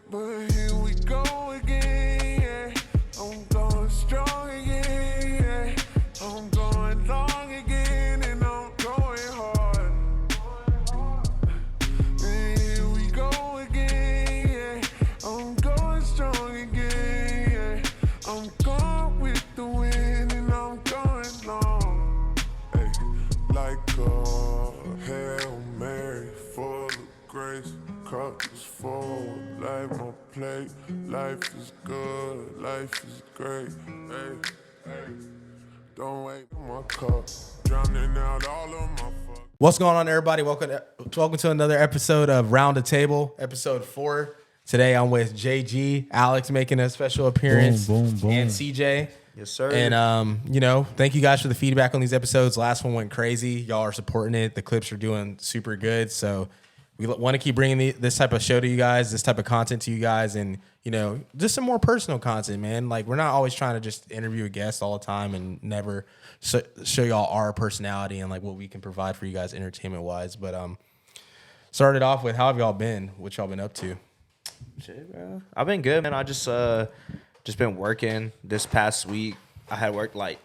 But here we go again, yeah. I'm going strong again, yeah. I'm going long again, and I'm going hard. And here we go again, yeah. I'm going strong again, yeah. I'm going with the wind, and I'm going long. Hey, like a Hail Mary, full of grace. Cup is full, like my plate. Life is good, life is great. Hey, hey, don't wait for my cup. Drowning out all of my fuck. What's going on, everybody? Welcome to another episode of Roundatable, episode 4. Today I'm with JG, Alex making a special appearance, boom, and CJ. Yes, sir. And thank you guys for the feedback on these episodes. Last one went crazy. Y'all are supporting it. The clips are doing super good. So we want to keep bringing this type of show to you guys, this type of content to you guys, and just some more personal content, man. Like, we're not always trying to just interview a guest all the time and never show y'all our personality and like what we can provide for you guys entertainment wise. But started off with, how have y'all been? What y'all been up to? Shit, bro. I've been good, man. I just been working this past week. I had worked like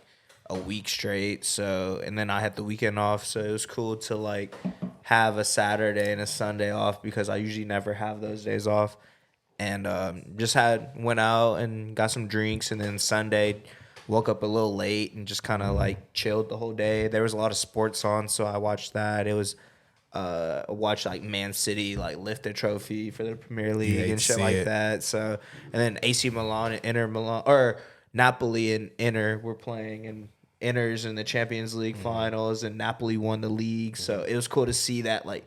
a week straight, and then I had the weekend off, so it was cool to like have a Saturday and a Sunday off because I usually never have those days off. And went out and got some drinks, and then Sunday woke up a little late and just kind of like chilled the whole day. There was a lot of sports on, so I watched that. It was watched like Man City like lift a trophy for the Premier League and shit like that. So, and then AC Milan and Inter Milan, or Napoli and Inter were playing, and Inter's in the Champions League finals, and Napoli won the league. So it was cool to see that like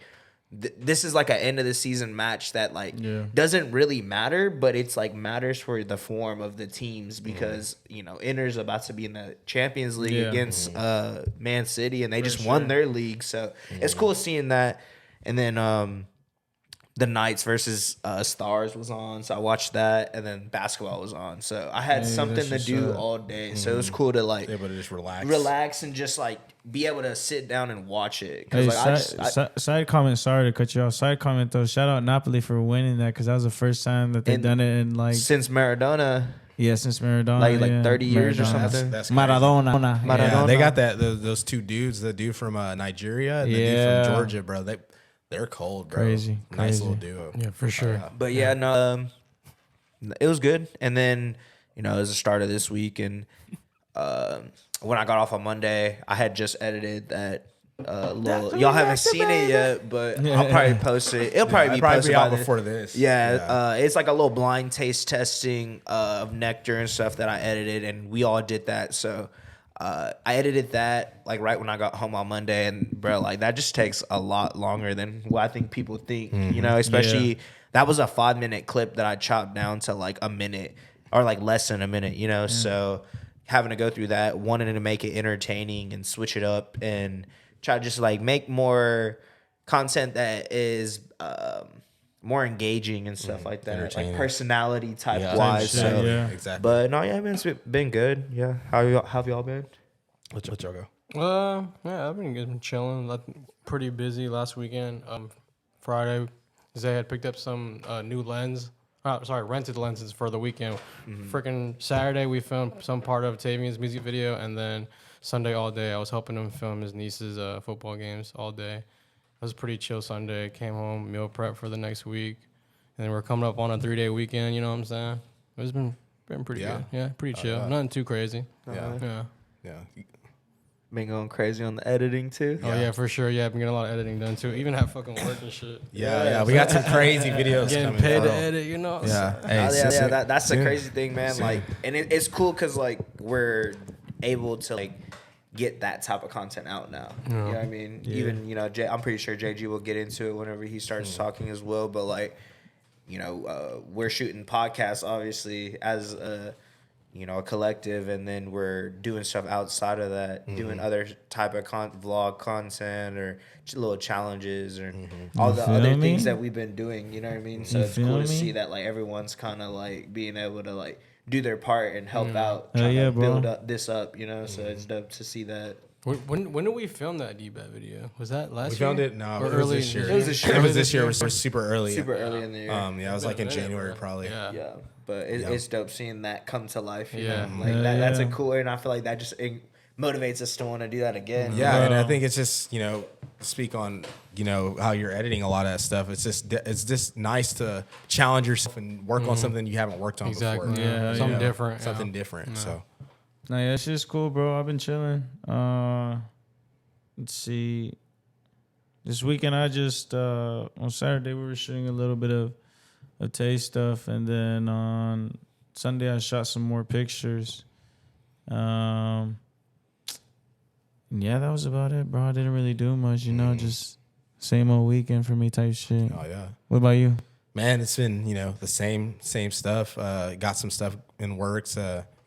this is like an end of the season match that like doesn't really matter, but it's like matters for the form of the teams because Inter's about to be in the Champions League against Man City, and they just won their league. So it's cool seeing that. And then the Knights versus Stars was on, so I watched that, and then basketball was on. So I had something to do all day. So it was cool to like able to just relax and just like be able to sit down and watch it. Hey, like, side comment, sorry to cut you off. Side comment though, shout out Napoli for winning that because that was the first time that they've done it in like since Maradona. Yeah, since Maradona, like 30 years Maradona. or something. That's Maradona. Yeah, they got those two dudes, the dude from Nigeria and the dude from Georgia, bro. They're cold, bro. Crazy. Nice little duo. Yeah, for sure. But yeah, no, it was good. And then, it was the start of this week. And when I got off on Monday, I had just edited that little. Y'all haven't seen it yet, but I'll probably post it. It'll probably be posted out before this. Yeah, it's like a little blind taste testing of Nectar and stuff that I edited, and we all did that. So I edited that like right when I got home on Monday, and bro, like that just takes a lot longer than what I think people think. Especially that was a 5-minute clip that I chopped down to like a minute or like less than a minute. So having to go through that, wanting to make it entertaining and switch it up and try to just like make more content that is more engaging and stuff like that, like personality type wise. Exactly. But no, man, it's been good. Yeah, how have y'all been? Let y'all go. I've been good, been chilling. Pretty busy last weekend. Friday, Zay had picked up some new rented lenses for the weekend. Freaking Saturday, we filmed some part of Tavian's music video, and then Sunday all day, I was helping him film his niece's football games all day. It was a pretty chill Sunday. Came home, meal prep for the next week, and then we're coming up on a 3-day weekend. You know what I'm saying? It's been pretty good. Yeah, pretty chill. Nothing too crazy. Yeah. Been going crazy on the editing too. Oh yeah, for sure. Yeah, I've been getting a lot of editing done too. Even have fucking work and shit. Yeah. We got some crazy videos getting coming. Paid to edit, Yeah. That's the crazy thing, man. Like, and it's cool because like we're able to like get that type of content out now. You know what I mean? Yeah. Even I'm pretty sure JG will get into it whenever he starts talking as well. But like, we're shooting podcasts obviously as a collective, and then we're doing stuff outside of that, doing other type of vlog content or little challenges or all the other things that we've been doing. You know what I mean? So it's cool to see that like everyone's kind of like being able to like do their part and help out, trying to build this up. So it's dope to see that. When did we film that D-Bet video? Was that last We year? filmed it. No, Or it was early this in year. the It was this year. It was this year. It was super early. Super early in the year. Yeah, it was like in January probably. Yeah. Yeah, but it's dope seeing that come to life. You Yeah. know? Like that's a cool, and I feel like that just motivates us to want to do that again. Yeah, and I think it's just speak on how you're editing a lot of that stuff. It's just nice to challenge yourself and work on something you haven't worked on Exactly. before. Yeah, Something different. Something different. So No, yeah, it's just cool, bro. I've been chilling. Let's see. This weekend, I just on Saturday we were shooting a little bit of taste stuff, and then on Sunday I shot some more pictures. Yeah, that was about it, bro. I didn't really do much, just same old weekend for me type shit. oh yeah. What about you? Man, it's been, the same stuff. Got some stuff in works,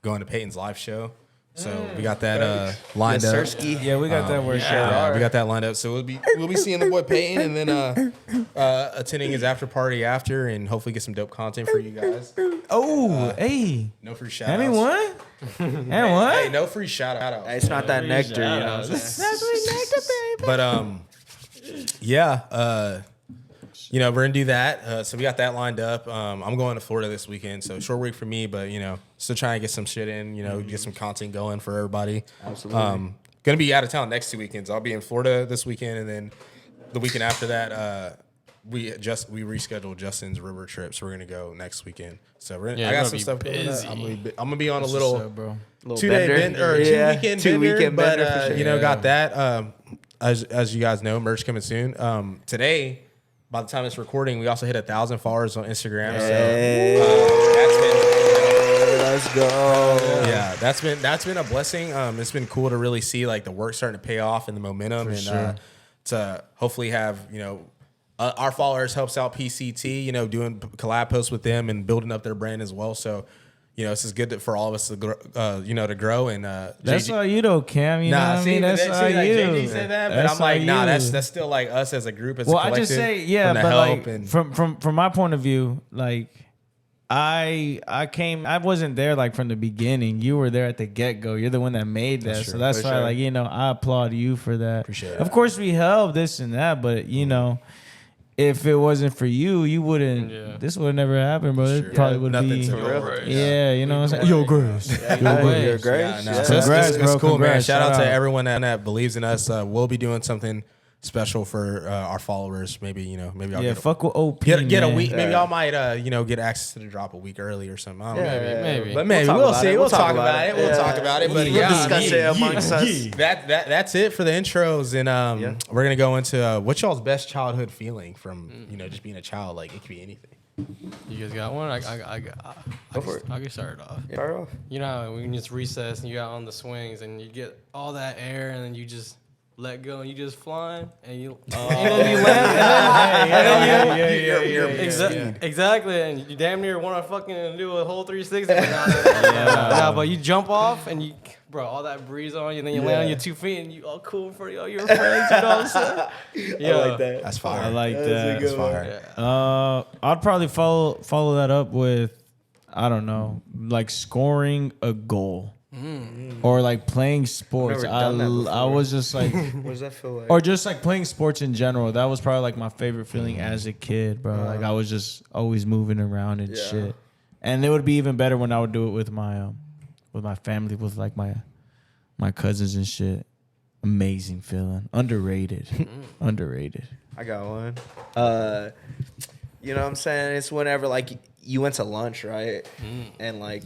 going to Peyton's live show. So we got that lined up. Yeah, we got that worked out. We got that lined up. So we'll be seeing the boy Peyton, and then attending his after party after, and hopefully get some dope content for you guys. Oh, hey. No free shout outs. Anyone? Anyone? Hey, no free shout outs. It's not that nectar, you know what I'm saying? But yeah, we're gonna do that. So we got that lined up. I'm going to Florida this weekend, so short week for me, but still trying to get some shit in. Get some content going for everybody. Absolutely. Gonna be out of town next 2 weekends. I'll be in Florida this weekend, and then the weekend after that, we rescheduled Justin's river trip, so we're gonna go next weekend. So I got some stuff going up. I'm gonna be on a little 2-day bender or 2 weekend bender, but for sure. got that. As you guys know, merch coming soon. Today, by the time it's recording, we also hit 1,000 followers on Instagram. Hey. Let's go. Yeah, that's been a blessing. It's been cool to really see like the work starting to pay off and the momentum, to hopefully have our followers helps out PCT. Doing collab posts with them and building up their brand as well. So. This is good for all of us to grow, to grow. And that's all you though, Cam. You know what I mean? That's all you. JG said that, but I'm like, nah, that's still like us as a group, as a collective. I just say, yeah, but like from my point of view, like I wasn't there like from the beginning. You were there at the get go. You're the one that made that, so that's why I applaud you for that. Appreciate it. Of course, we helped this and that, but if it wasn't for you, you wouldn't. Yeah. This would have never happened, bro. It probably would be. Yeah, you know what I'm saying. Yo, Grace. Yo, Grace. Yeah, Congrats, it's bro. cool, man. Congrats. Shout out to everyone that believes in us. We'll be doing something special for our followers. Maybe maybe I'll fuck with OP. Get a week. Yeah. Maybe y'all might get access to the drop a week early or something. I don't know. Maybe. But maybe we'll see. We'll talk about it. We'll talk about it. But we'll discuss it amongst us. That's it for the intros, and we're gonna go into what's y'all's best childhood feeling from just being a child. Like it could be anything. You guys got one? I can start off. Start off. When it's recess and you got on the swings and you get all that air and then you just let go and you just flying and you land. Exactly, and you damn near want to fucking do a whole 360. But you jump off and you, bro, all that breeze on you, and then you land on your 2 feet and you all cool in front of all your friends. You know what I'm saying? I like that. That's fire. I like that. That's fire. I'd probably follow that up with, I don't know, like scoring a goal. Or like playing sports. I was just like, what does that feel like? Or just like playing sports in general. That was probably like my favorite feeling as a kid, bro. Like I was just always moving around and shit. And it would be even better when I would do it with my family, with like my cousins and shit. Amazing feeling. Underrated. Underrated. I got one. You know what I'm saying? It's whenever like you went to lunch, right? And like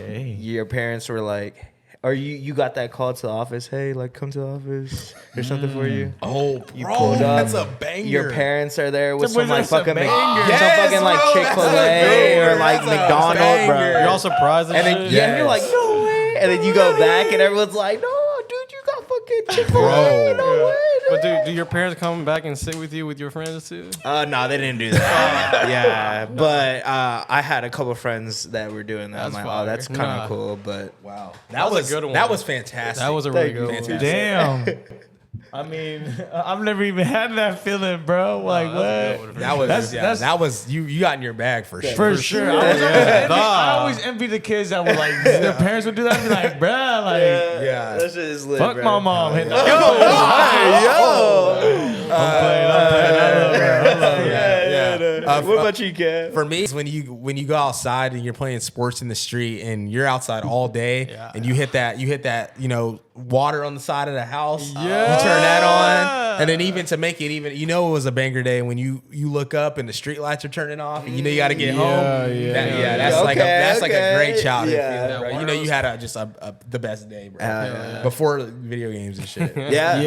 your parents were like, or you got that call to the office, hey, like come to the office. There's something for you. Oh, you bro, pulled up. that's a banger. Your parents are there with some like fucking Yes, fucking like bro, Chick-fil-A or like McDonald's, bro. You're all surprised and shit? And you're like, no way. And then you go back and everyone's like, no, dude, you got fucking Chick-fil-A. No way. But do your parents come back and sit with you with your friends too? No, they didn't do that. Yeah, but I had a couple friends that were doing that. I'm like, oh, that's kind of cool. But wow, that was a good one. That was fantastic. That was a really good one. Damn. I mean, I've never even had that feeling, bro. Like what? That was you got in your bag for sure. For sure. I always envy the kids that were like, their parents would do that. I'd be like, bruh, like, Yeah. That shit is lit, fuck bro. my mom. Yo, I'm playing. I love her. Yeah. What about you, Kev? For me, it's when you go outside and you're playing sports in the street and you're outside all day and you hit that water on the side of the house. You turn that on, and then even to make it even, it was a banger day when you look up and the street lights are turning off and you got to get home. That's like a great childhood feeling, bro. You had the best day, bro. Before video games and shit. That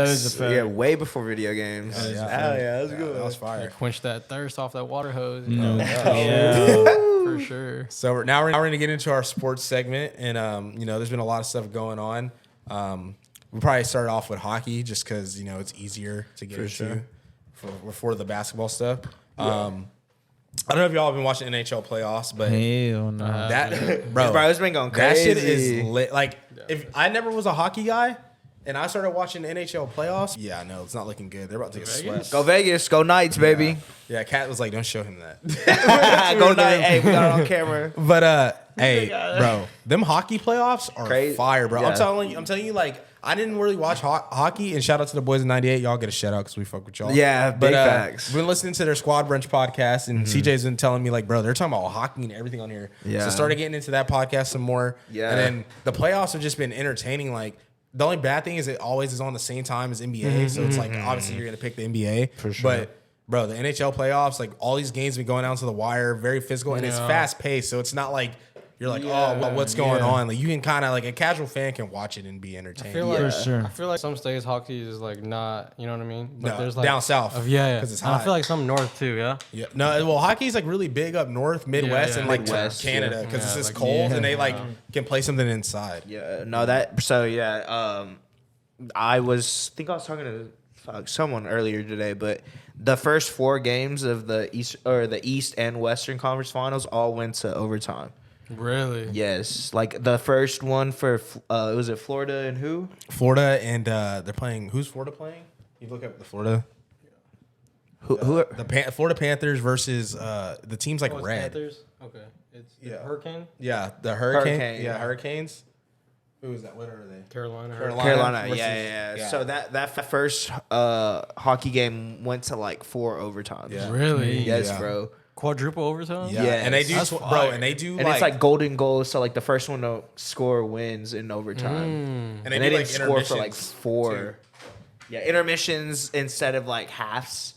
is a fact. Yeah, way before video games. Hell That was good. That was fire. Quench that thirst off that water hose. For sure. So now we're going to get into our sports segment, and there's been a lot of stuff going on. We probably started off with hockey just because it's easier to get into before the basketball stuff. I don't know if y'all have been watching NHL playoffs, but hell no. that bro, It's been going crazy. that shit is lit. Like if I never was a hockey guy and I started watching the NHL playoffs, it's not looking good. They're about to take a sweat. Go Vegas, go Knights, baby. Yeah, Kat was like, "Don't show him that." Go Knights. Hey, we got it on camera. But hey, bro, them hockey playoffs are Crazy. fire, bro. Yeah. I'm telling you, like, I didn't really watch hockey, and shout out to the boys in '98. Y'all get a shout out because we fuck with y'all. Yeah, big facts. We've been listening to their Squad Brunch podcast, and CJ's been telling me, like, bro, they're talking about hockey and everything on here. Yeah. So started getting into that podcast some more. Yeah. And then the playoffs have just been entertaining. Like, the only bad thing is it always is on the same time as NBA. So it's like, obviously, you're going to pick the NBA. For sure. But, bro, the NHL playoffs, like, all these games have been going down to the wire, very physical, and it's fast paced. So it's not like you're like, what's going on? Like, you can kind of, like, a casual fan can watch it and be entertained. I feel like some states hockey is like not, you know what I mean? But No, there's like down south. because it's And I hot. feel like some north too, yeah. Yeah. No, well, hockey's like really big up north, Midwest, and like Midwest, Canada because it's just like, cold and they like can play something inside. Yeah, no, I think I was talking to someone earlier today, but the first 4 games of the East and Western Conference Finals all went to overtime. Really? Yes, like the first one for was it Florida and who? Florida and they're playing. Who's Florida playing? You look up the Florida. Who? Florida Panthers versus the team's like red. Panthers? Okay. It's Hurricane? Yeah, the Hurricane. Hurricane, Yeah, yeah. Hurricanes. Who is that? What are they? Carolina. Carolina, versus- yeah. So that first hockey game went to like 4 overtimes. Yeah. Really? Yes, Yeah. bro. Quadruple overtime? Yeah, Yes. and they do, That's bro, fire. and they do And it's like golden goals, so like the first one to score wins in overtime. and And they they do didn't like score for like intermissions, 4. too. Yeah, intermissions instead of like halves.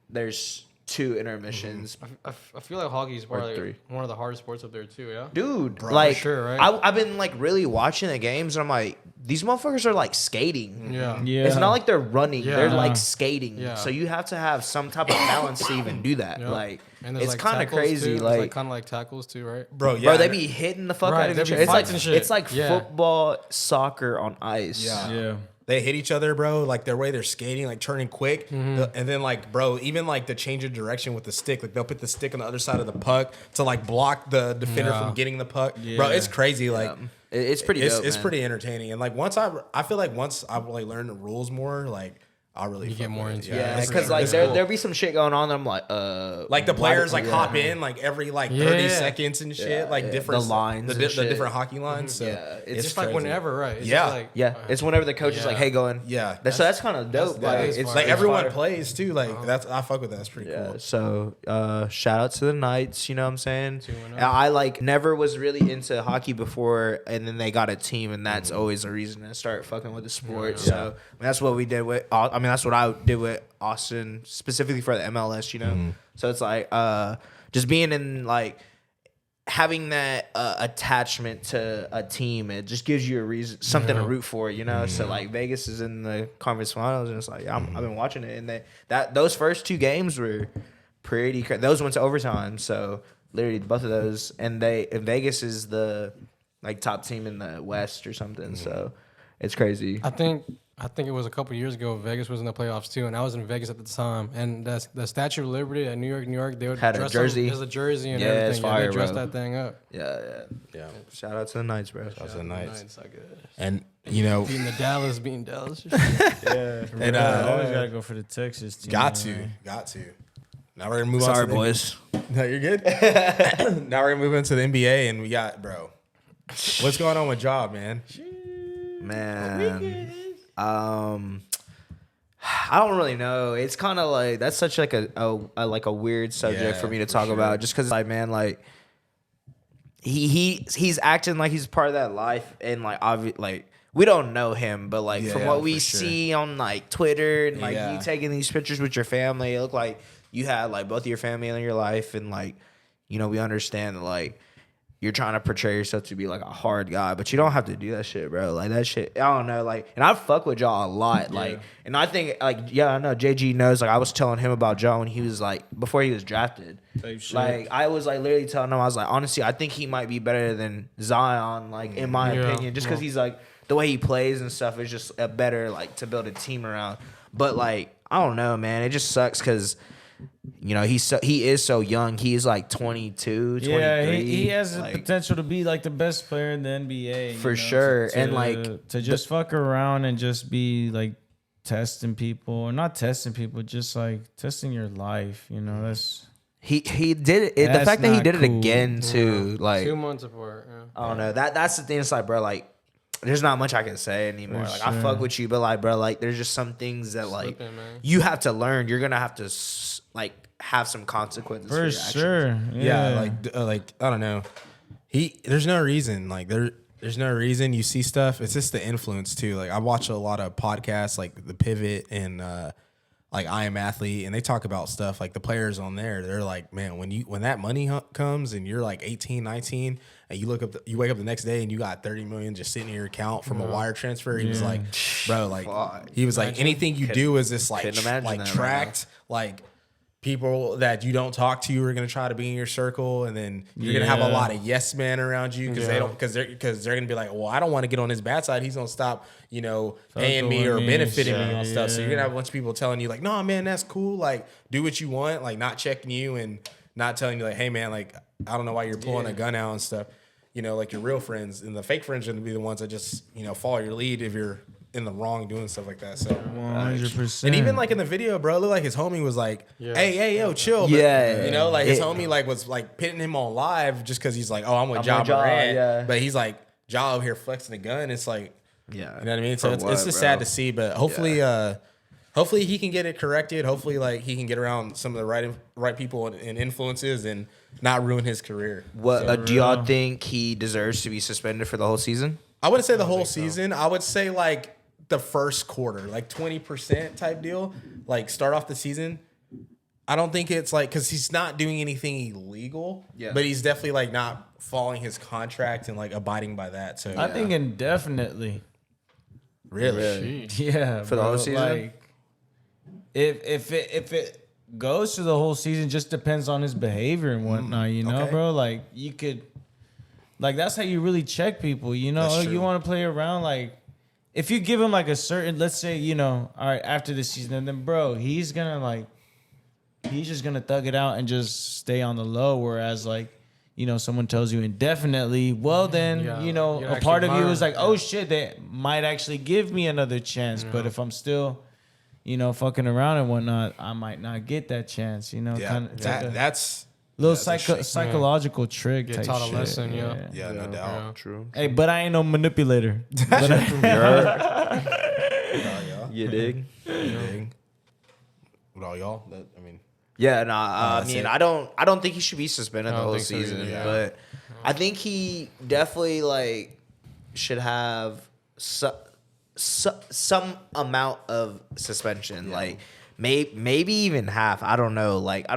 There's 2 intermissions. I feel like hockey is probably 3. one of the hardest sports up there too, yeah? Dude, Bro, like for sure, right? I've been like really watching the games and I'm like, these motherfuckers are like skating. Yeah. Yeah. It's not like they're running; Yeah. they're like skating. Yeah. So you have to have some type of balance to even do that. Yeah. Like, And there's it's like kind of tackles, crazy. too. There's Like, kind of like tackles too, right? bro. Yeah, bro, they be hitting the fuck Right, out of they each be other. It's fighting like shit. it's like Yeah. football, soccer on ice. Yeah. They hit each other, bro. Like their way they're skating, like turning quick, and then like, bro, even like the change of direction with the stick. Like they'll put the stick on the other side of the puck to like block the defender from getting the puck. Bro, it's crazy. Like It's pretty. it's dope, it's man. pretty entertaining. And like I feel like once I like learn the rules more, like I really get more into it. Yeah, That's because for like sure. there'll be some shit going on. And I'm like, like the players like yeah. hop in like every like 30 Yeah. seconds and shit, like yeah. different The lines the, and the shit. different hockey lines. So Yeah, it's Just like crazy. whenever, right? It's Yeah. just like, Yeah, it's whenever the coach is like, Yeah. "Hey, going." Yeah, so that's kind of dope. that Like, is it's fire. like It's everyone fire. plays too. Like that's I fuck with that. That's pretty Yeah. cool. So shout out to the Knights. You know what I'm saying? 2-0. I like never was really into hockey before, and then they got a team, and that's always a reason to start fucking with the sport. So I mean, that's what we did with. I mean, that's what I did with Austin, specifically for the MLS. You know, so it's like just being in like having that attachment to a team. It just gives you a reason, something to root for. You know, so like Vegas is in the conference finals, and it's like I've been watching it, and those first 2 games were pretty. Those went to overtime, so literally both of those, and Vegas is the like top team in the West or something. So it's crazy. I think it was a couple years ago. Vegas was in the playoffs too, and I was in Vegas at the time. And the Statue of Liberty at New York, they would Had a dress jersey. up as a jersey and Yeah, everything. it's fire, they dressed bro. that thing up. Yeah. Shout out to the Knights, bro. That's a nice. Nice, I guess. And You know, Being Dallas. Yeah, and always gotta go for the Texas team. got to. Now we're gonna move on. Sorry, to boys. No, you're good. Now we're gonna move into the NBA, and we got what's going on with Job, man? Man, I don't really know. It's kind of like that's such like a weird subject for me to talk about, just because like man, like he's acting like he's part of that life, and like we don't know him, but like from what we see on like Twitter and like you taking these pictures with your family, it looked like you had like both of your family in your life, and like we understand that like you're trying to portray yourself to be like a hard guy, but you don't have to do that shit, bro. Like that shit, I don't know. Like, and I fuck with y'all a lot. Like, and I think like, I know JG knows. Like, I was telling him about Joe when he was like, before he was drafted. Like, I was like literally telling him, I was like, honestly, I think he might be better than Zion. Like, in my opinion, just because he's like the way he plays and stuff is just a better like to build a team around. But like, I don't know, man. It just sucks because. He is so young. He's like 22, 23. Yeah, he has the like, potential to be like the best player in the NBA. For sure. And like to just fuck around and just be like testing people, or not testing people, just like testing your life. That's he did it. The fact that he did it again too, like 2 months apart. Yeah. I don't know. That's the thing. It's like, bro, like there's not much I can say anymore. For Like sure. I fuck with you, but like, bro, like there's just some things that like Slipping, man. you have to learn. You're gonna have to like have some consequences for for your sure. actions. Yeah, like I don't know. There's no reason. Like there's no reason. You see stuff. It's just the influence too. Like I watch a lot of podcasts, like The Pivot and like I Am Athlete, and they talk about stuff like the players on there. They're like, man, when that money comes and you're like 18, 19, and you wake up the next day and you got 30 million just sitting in your account from a wire transfer. He was like, bro, like he was like, anything you do is this like tracked like. People that you don't talk to are gonna try to be in your circle, and then you're gonna have a lot of yes men around you because they're gonna be like, well, I don't want to get on his bad side. He's gonna stop, paying me or benefiting me on stuff. So you're gonna have a bunch of people telling you like, no, man, that's cool. Like, do what you want. Like, not checking you and not telling you like, hey, man, like, I don't know why you're pulling a gun out and stuff. Like your real friends, and the fake friends are gonna be the ones that just follow your lead if you're in the wrong doing stuff like that. So 100%. and even like in the video, bro, it looked like his homie was like, hey, yo, chill. But, like his homie like was like pitting him on live just because he's like, oh, I'm with Ja Morant. But he's like, Ja over here flexing the gun. It's like, you know what I mean? So it's just sad to see, but hopefully hopefully he can get it corrected. Hopefully like he can get around some of the right people and influences and not ruin his career. What do y'all think he deserves to be suspended for the whole season? I wouldn't say the whole season. I would say like the first quarter, like 20% type deal. Like start off the season. I don't think it's like, because he's not doing anything illegal, but he's definitely like not following his contract and like abiding by that. So I think indefinitely. Really? Yeah, for the whole season. Like, if it goes to the whole season, just depends on his behavior and whatnot. Bro. Like you could, like that's how you really check people. You want to play around. Like if you give him like a certain, let's say all right, after the season, and then bro, he's just gonna thug it out and just stay on the low. Whereas like someone tells you indefinitely, well then a part of you is like, oh shit, they might actually give me another chance. But if I'm still fucking around and whatnot, I might not get that chance. That's little psychological trick. Get type taught a shit. lesson. no doubt. Yeah. True. Hey, but I ain't no manipulator. You dig? With all y'all, I mean. Yeah, no. I mean, I don't think he should be suspended the whole think so either, season, yeah. but I think he definitely like should have some amount of suspension, like maybe even half. I don't know. Like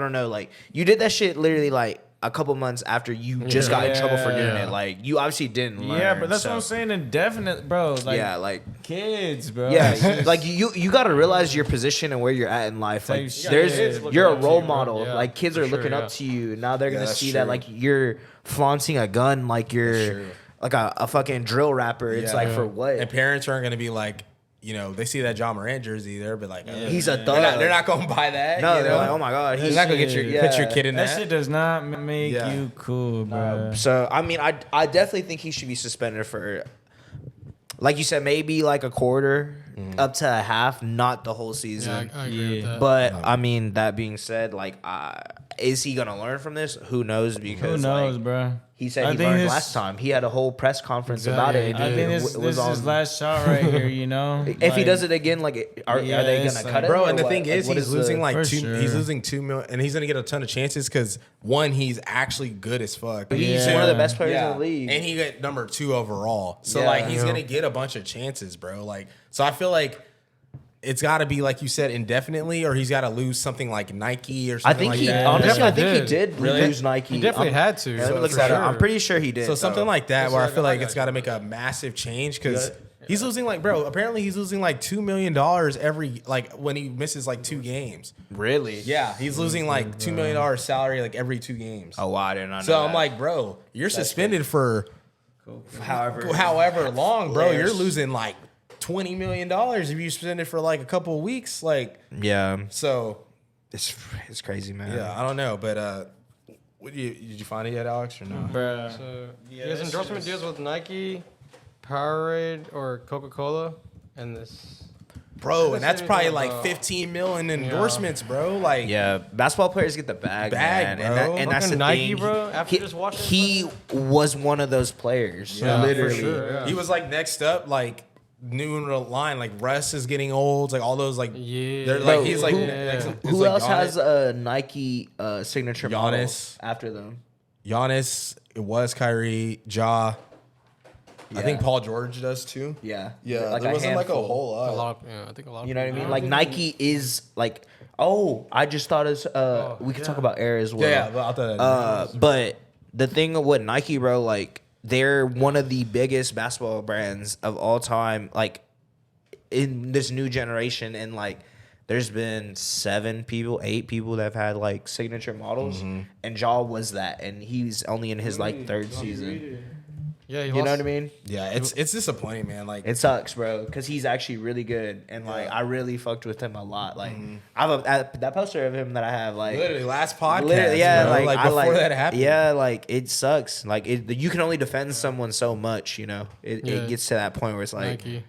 you did that shit literally like a couple months after you just got in trouble for doing it. Like you obviously didn't learn. Yeah, but that's what I'm saying. Indefinite, bro. Like, like kids, bro. yeah, like you got to realize your position and where you're at in life. Like Type you're a up to role you, bro. model. Yeah, like kids for are looking sure, up to you. Now they're gonna that's see true. that like you're flaunting a gun, like you're like a fucking drill rapper. It's like for what? And parents aren't gonna be like, they see that Ja Morant jersey there, but like, He's a thug. they're not gonna buy that. No, they're like, oh my god, You're not gonna get put your kid in That that. shit does not make you cool, bro. So I mean, I definitely think he should be suspended for like you said, maybe like a quarter up to a half, not the whole season. I agree with that. But I mean, that being said, like, is he gonna learn from this? Who knows? Because Who knows, like, bro? he said I he think learned his- last time. He had a whole press conference Exactly, about it. he I did. think It this was is his on- last shot right here. You know, If he does it again, like, are Yeah, they it's gonna like- cut him? Bro, or and the what? thing Like, is, what he's is losing the- like For two. sure. He's losing 2 million, and he's gonna get a ton of chances because one, he's actually good as fuck. He's Yeah. one of the best players Yeah, in the league. and he got number 2 overall. So Yeah. like, he's Yeah. gonna get a bunch of chances, bro. Like, so I feel like it's got to be like you said, indefinitely, or he's got to lose something like Nike or I something think like he that. honestly, I think he Definitely did Really? lose Nike. He definitely had to. Yeah, let me look for that up. sure. I'm pretty sure he did. So something like that, It's where I like feel a like high it's guy got to make a massive change because he's losing like, bro. Apparently, he's losing like $2 million every like when he misses like 2 games. really. Yeah, he's losing like $2 million salary like every 2 games. Oh, wow, I did not know. So I'm that. like, bro, you're suspended for however long, bro. You're Players. losing like $20 million if you spend it for like a couple of weeks. Like, Yeah, so it's crazy, man. yeah, I don't know, but did you find it yet, Alex, or no? Bruh. So Yeah, he has this endorsement shit is- deals with Nike, Powerade, or Coca-Cola, and this. Bro, and that's This probably is like about- 15 million endorsements, bro. Like, Yeah, basketball players get the bag, Bag, man. bro. And that's the Fucking Nike, thing. bro, after just watching he was one of those players, Yeah, for literally. sure, yeah. he was like next up, like new in the line. Like Russ is getting old. Like all those, like Yeah. they're like Bro, he's like who- next, it's Who like else has a Nike signature model Giannis. after them? Giannis? It was Kyrie, Ja. I think Yeah. Paul George does too. Yeah, Yeah, like there a wasn't like a handful. whole A lot. lot of, I think a lot. You know what I of mean? people- Like Nike is like, oh, I just thought it's we could talk about Air as well. Yeah, but I thought But the thing with Nike, bro, like they're one of the biggest basketball brands of all time, like in this new generation, and like there's been 8 people that have had like signature models, and Ja was that, and he's only in his like 3rd season. Yeah, You know what I mean? yeah, it's disappointing, man. Like It sucks, bro, because he's actually really good, and like I really fucked with him a lot. Like I have that poster of him that I have, like literally last podcast, literally, yeah, bro. like, before that happened. Yeah, like it sucks. Like you can only defend someone so much, you know. It Yeah. gets to that point where it's like Nike.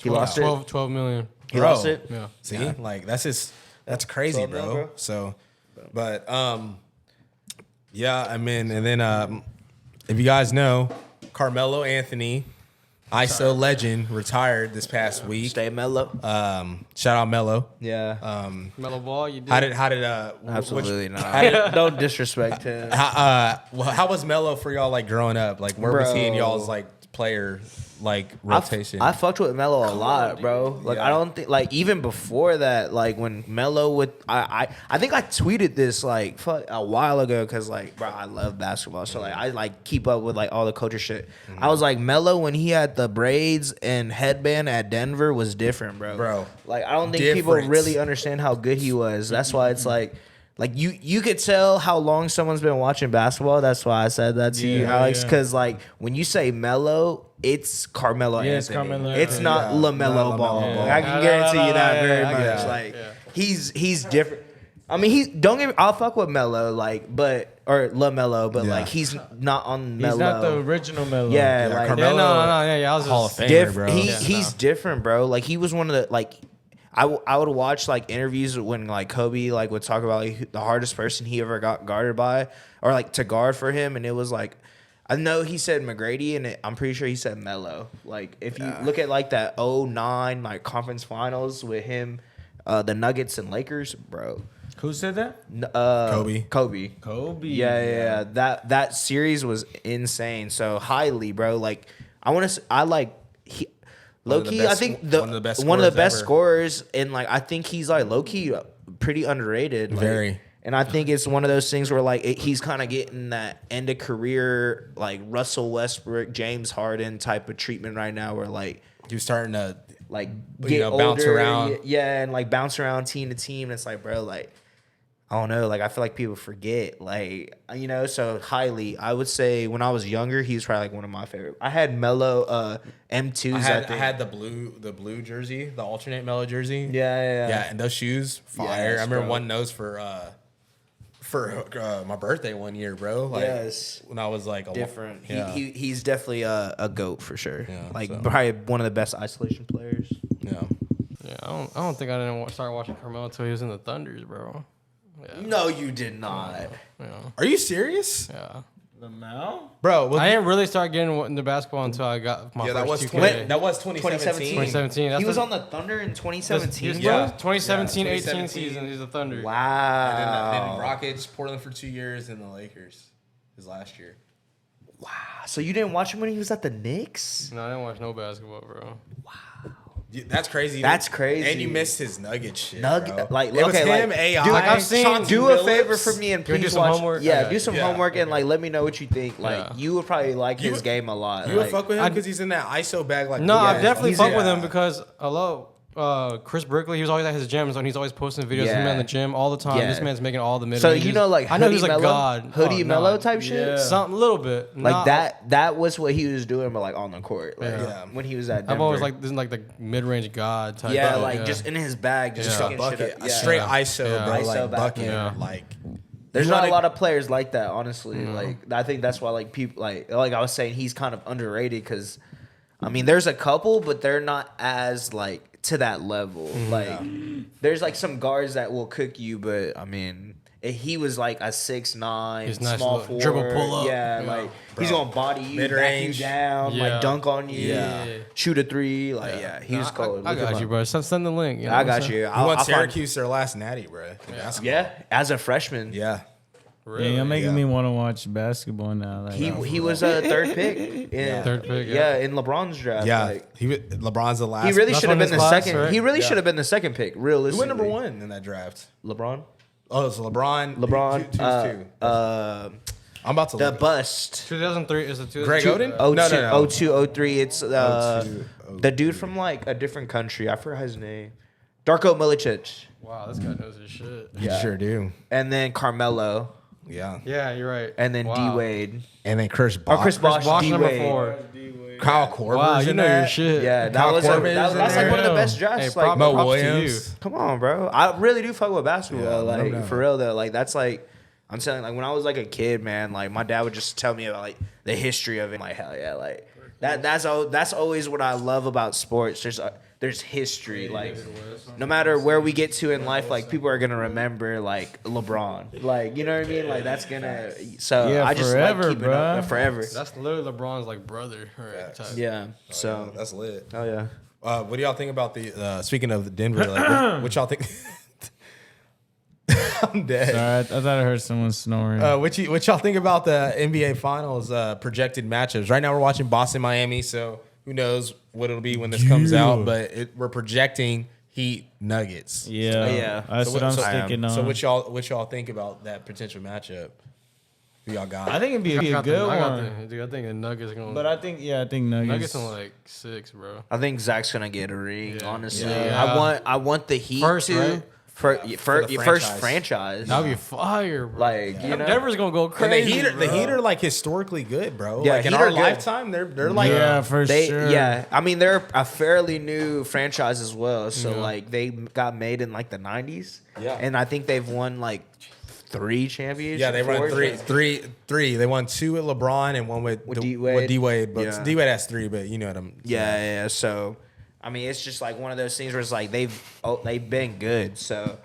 he lost it. 12 million. He Bro. lost it. Yeah. See, like that's crazy, 12 bro. mil, bro. So, but yeah, I mean, and then if you guys know, Carmelo Anthony, ISO legend, retired this past week. Stay mellow. Shout out Melo. Yeah, Mellow Ball, you did. How did absolutely how not. did- Don't disrespect him. how was Melo for y'all like growing up? Like where was he in Bro. y'all's like player like rotation? I fucked with Melo a lot, bro. Like Yeah. I don't think like even before that, like when Melo would I think I tweeted this like a while ago because like bro, I love basketball. So like I like keep up with like all the culture shit. I was like Melo when he had the braids and headband at Denver was different, bro. Bro. Like I don't think people Different. really understand how good he was. That's why it's like you could tell how long someone's been watching basketball. That's why I said that to you, Yeah, Alex. yeah. Because like when you say Melo, it's Carmelo Yeah, it's Anthony. Carmelo It's Anthony. not Yeah, LaMelo not Ball. LaMelo Ball. Like, I can guarantee you that very I much. get it. Like Yeah. he's different. I mean, he's don't get me. I'll fuck with Melo, like, or LaMelo, but Yeah. like he's not on Melo. He's not the original Melo. Yeah, Yeah, like Carmelo- Yeah, I was Hall of just. Famer, bro. he's different, bro. Like he was one of the like. I would watch like interviews when like Kobe like would talk about like, the hardest person he ever got guarded by or like to guard for him, and it was like I know he said McGrady, and I'm pretty sure he said Melo. Like if you look at like that 09 like conference finals with him, the Nuggets and Lakers, bro. Who said that? Kobe. Kobe. Yeah. That series was insane. So highly, bro. Like I like One of the Loki, best- I think one of the best one of the scorers best ever. scorers, and like I think he's like Loki pretty underrated. Like, Very. and I think it's one of those things where like he's kind of getting that end of career like Russell Westbrook, James Harden type of treatment right now, where like He was starting to like You get know, bounce older, around. yeah, and like bounce around team to team. And it's like, bro, like I don't know, like I feel like people forget, like you know. So highly, I would say when I was younger, he was probably like one of my favorite. I had Melo M2s. I had the blue jersey, the alternate Melo jersey. yeah. Yeah, and those shoes, fire. Yes, I remember bro. one nose for for my birthday one year, bro. Like, Yes. when I was like Different. Yeah. He's definitely a GOAT for sure. Yeah, like so. probably one of the best isolation players. Yeah. Yeah, I don't think I didn't start watching Carmelo until he was in the Thunders, bro. Yeah. No, you did not. Yeah. Are you serious? Yeah. Lamau? Bro, I didn't really start getting into basketball until I got my yeah, that was first 20, 2K. that was 2017. 2017. That's He was the- on the Thunder in 2017. Yeah. 2017, Yeah, 18 2017. season. He's a Thunder. And Wow. then Rockets, Portland for 2 years, and the Lakers his last year. Wow. So you didn't watch him when he was at the Knicks? No, I didn't watch no basketball, bro. Dude, that's crazy. That's crazy. And you missed his Nuggets shit. Nugget, bro. like it was okay, him, like, AI. dude, Like, I've seen- Chauncey do a Billups. favor for me and Can we do please some watch. homework? Yeah, Okay. do some Yeah. homework and like let me know what you think. Like Yeah. you would probably like You his would- game a lot. You would like, fuck with him because he's in that ISO bag like No, I definitely he's fuck a- with him because Chris Brickley, he was always at his gym, and he's always posting videos of him Yeah. in the gym all the time. Yeah. This man's making all the mid so ranges. you know, like I know Hoodie he's a Mellow, god. Hoodie Oh, Mellow nah. type shit. Yeah. Something, a little bit. Like Nah, that. That was what he was doing, but like on the court. Like Yeah. when he was at Denver. I've always like this is like the mid range god type. yeah, of- like just in his bag, just Just fucking a bucket, shit up. a Yeah. straight Yeah. ISO, Yeah. bro, ISO like back bucket, in. like. There's you not a wanna- lot of players like that, honestly. Like I think that's why like people like I was saying he's kind of underrated because I mean there's a couple, but they're not as like to that level. Like there's like some guards that will cook you, but I mean he was like a 6'9", He's nice small little forward. dribble pull up. Yeah, Yeah. like he's Bro. gonna body you, back you Mid-range. down, Yeah. like dunk on you, Yeah. shoot a three. Like yeah, he was cold. I Look him got you, up. bro. Send the link. You know I what I'm got saying? you. He I'll won find- Syracuse their last natty, bro. in basketball. Yeah, as a freshman. Yeah. Really? Yeah, you're making Yeah. me want to watch basketball now. Like, He was a third pick. In, Third pick, Yeah, yeah. in LeBron's draft. Yeah. Like, LeBron's the last. he really That's should have one been his the class, second. right? He really Yeah. should have been the second pick. Who Realistically, went number one in that draft? LeBron. Oh, it's LeBron. LeBron. Two. I'm about to The look. bust. 2003 is the two. Greg Oden? Oh, No, two, no, no. 02, 03. It's 02, the dude from like a different country. I forgot his name. Darko Milicic. Wow, this guy knows his shit. You sure do. And then Carmelo. Yeah. Yeah, you're right. And then Wow. D Wade. And then Chris Or Bosh. Chris Bosh. Bosh D number Wade. 4. Kyle Korver's Wow, you in know that. your shit. Yeah, that Kyle was Korver's that's in like there. one of the best Hey, drafts. props like, Mo to Williams. you. come on, bro. I really do fuck with basketball. Yeah, like no doubt. for real though. Like that's like I'm telling like when I was like a kid, man, like my dad would just tell me about like the history of it. Like hell yeah, like that's always what I love about sports. There's history. Like no matter where we get to in life, like people are gonna remember like LeBron. Like you know what I mean? Like that's gonna so Yeah, I just forever, like keeping up bruh. forever. That's literally LeBron's like brother. Right, type. Yeah. So That's lit. oh yeah. What do y'all think about the? Speaking of Denver, like, what y'all think? I'm dead. Sorry, I thought I heard someone snoring. What y'all think about the NBA Finals projected matchups? Right now we're watching Boston, Miami, so who knows what it'll be when this comes out? But we're projecting Heat, Nuggets. yeah, yeah. That's So what I'm sticking on. So what y'all think about that potential matchup? Who y'all got? I think it'd be I a got good the, one. I think the Nuggets are gonna. But I think Nuggets. Nuggets in like 6, bro. I think Zach's gonna get a ring. Yeah. Honestly, Yeah. I want the Heat First, to right? the first franchise. franchise. That'd be fire, bro. Like you know, Denver's gonna go And crazy. the Heat are like historically good, bro. Yeah, like in Heat our are good. lifetime, they're like yeah, for they sure. yeah. I mean, they're a fairly new franchise as well. So like they got made in like the 90s. Yeah. and I think they've won like 3 championships. Yeah, they won 4 three. They won 2 with LeBron and 1 with D-Wade. With D-Wade, but Yeah. D-Wade has 3, but you know what I'm. Yeah. So, I mean, it's just like one of those things where it's like they've been good. So,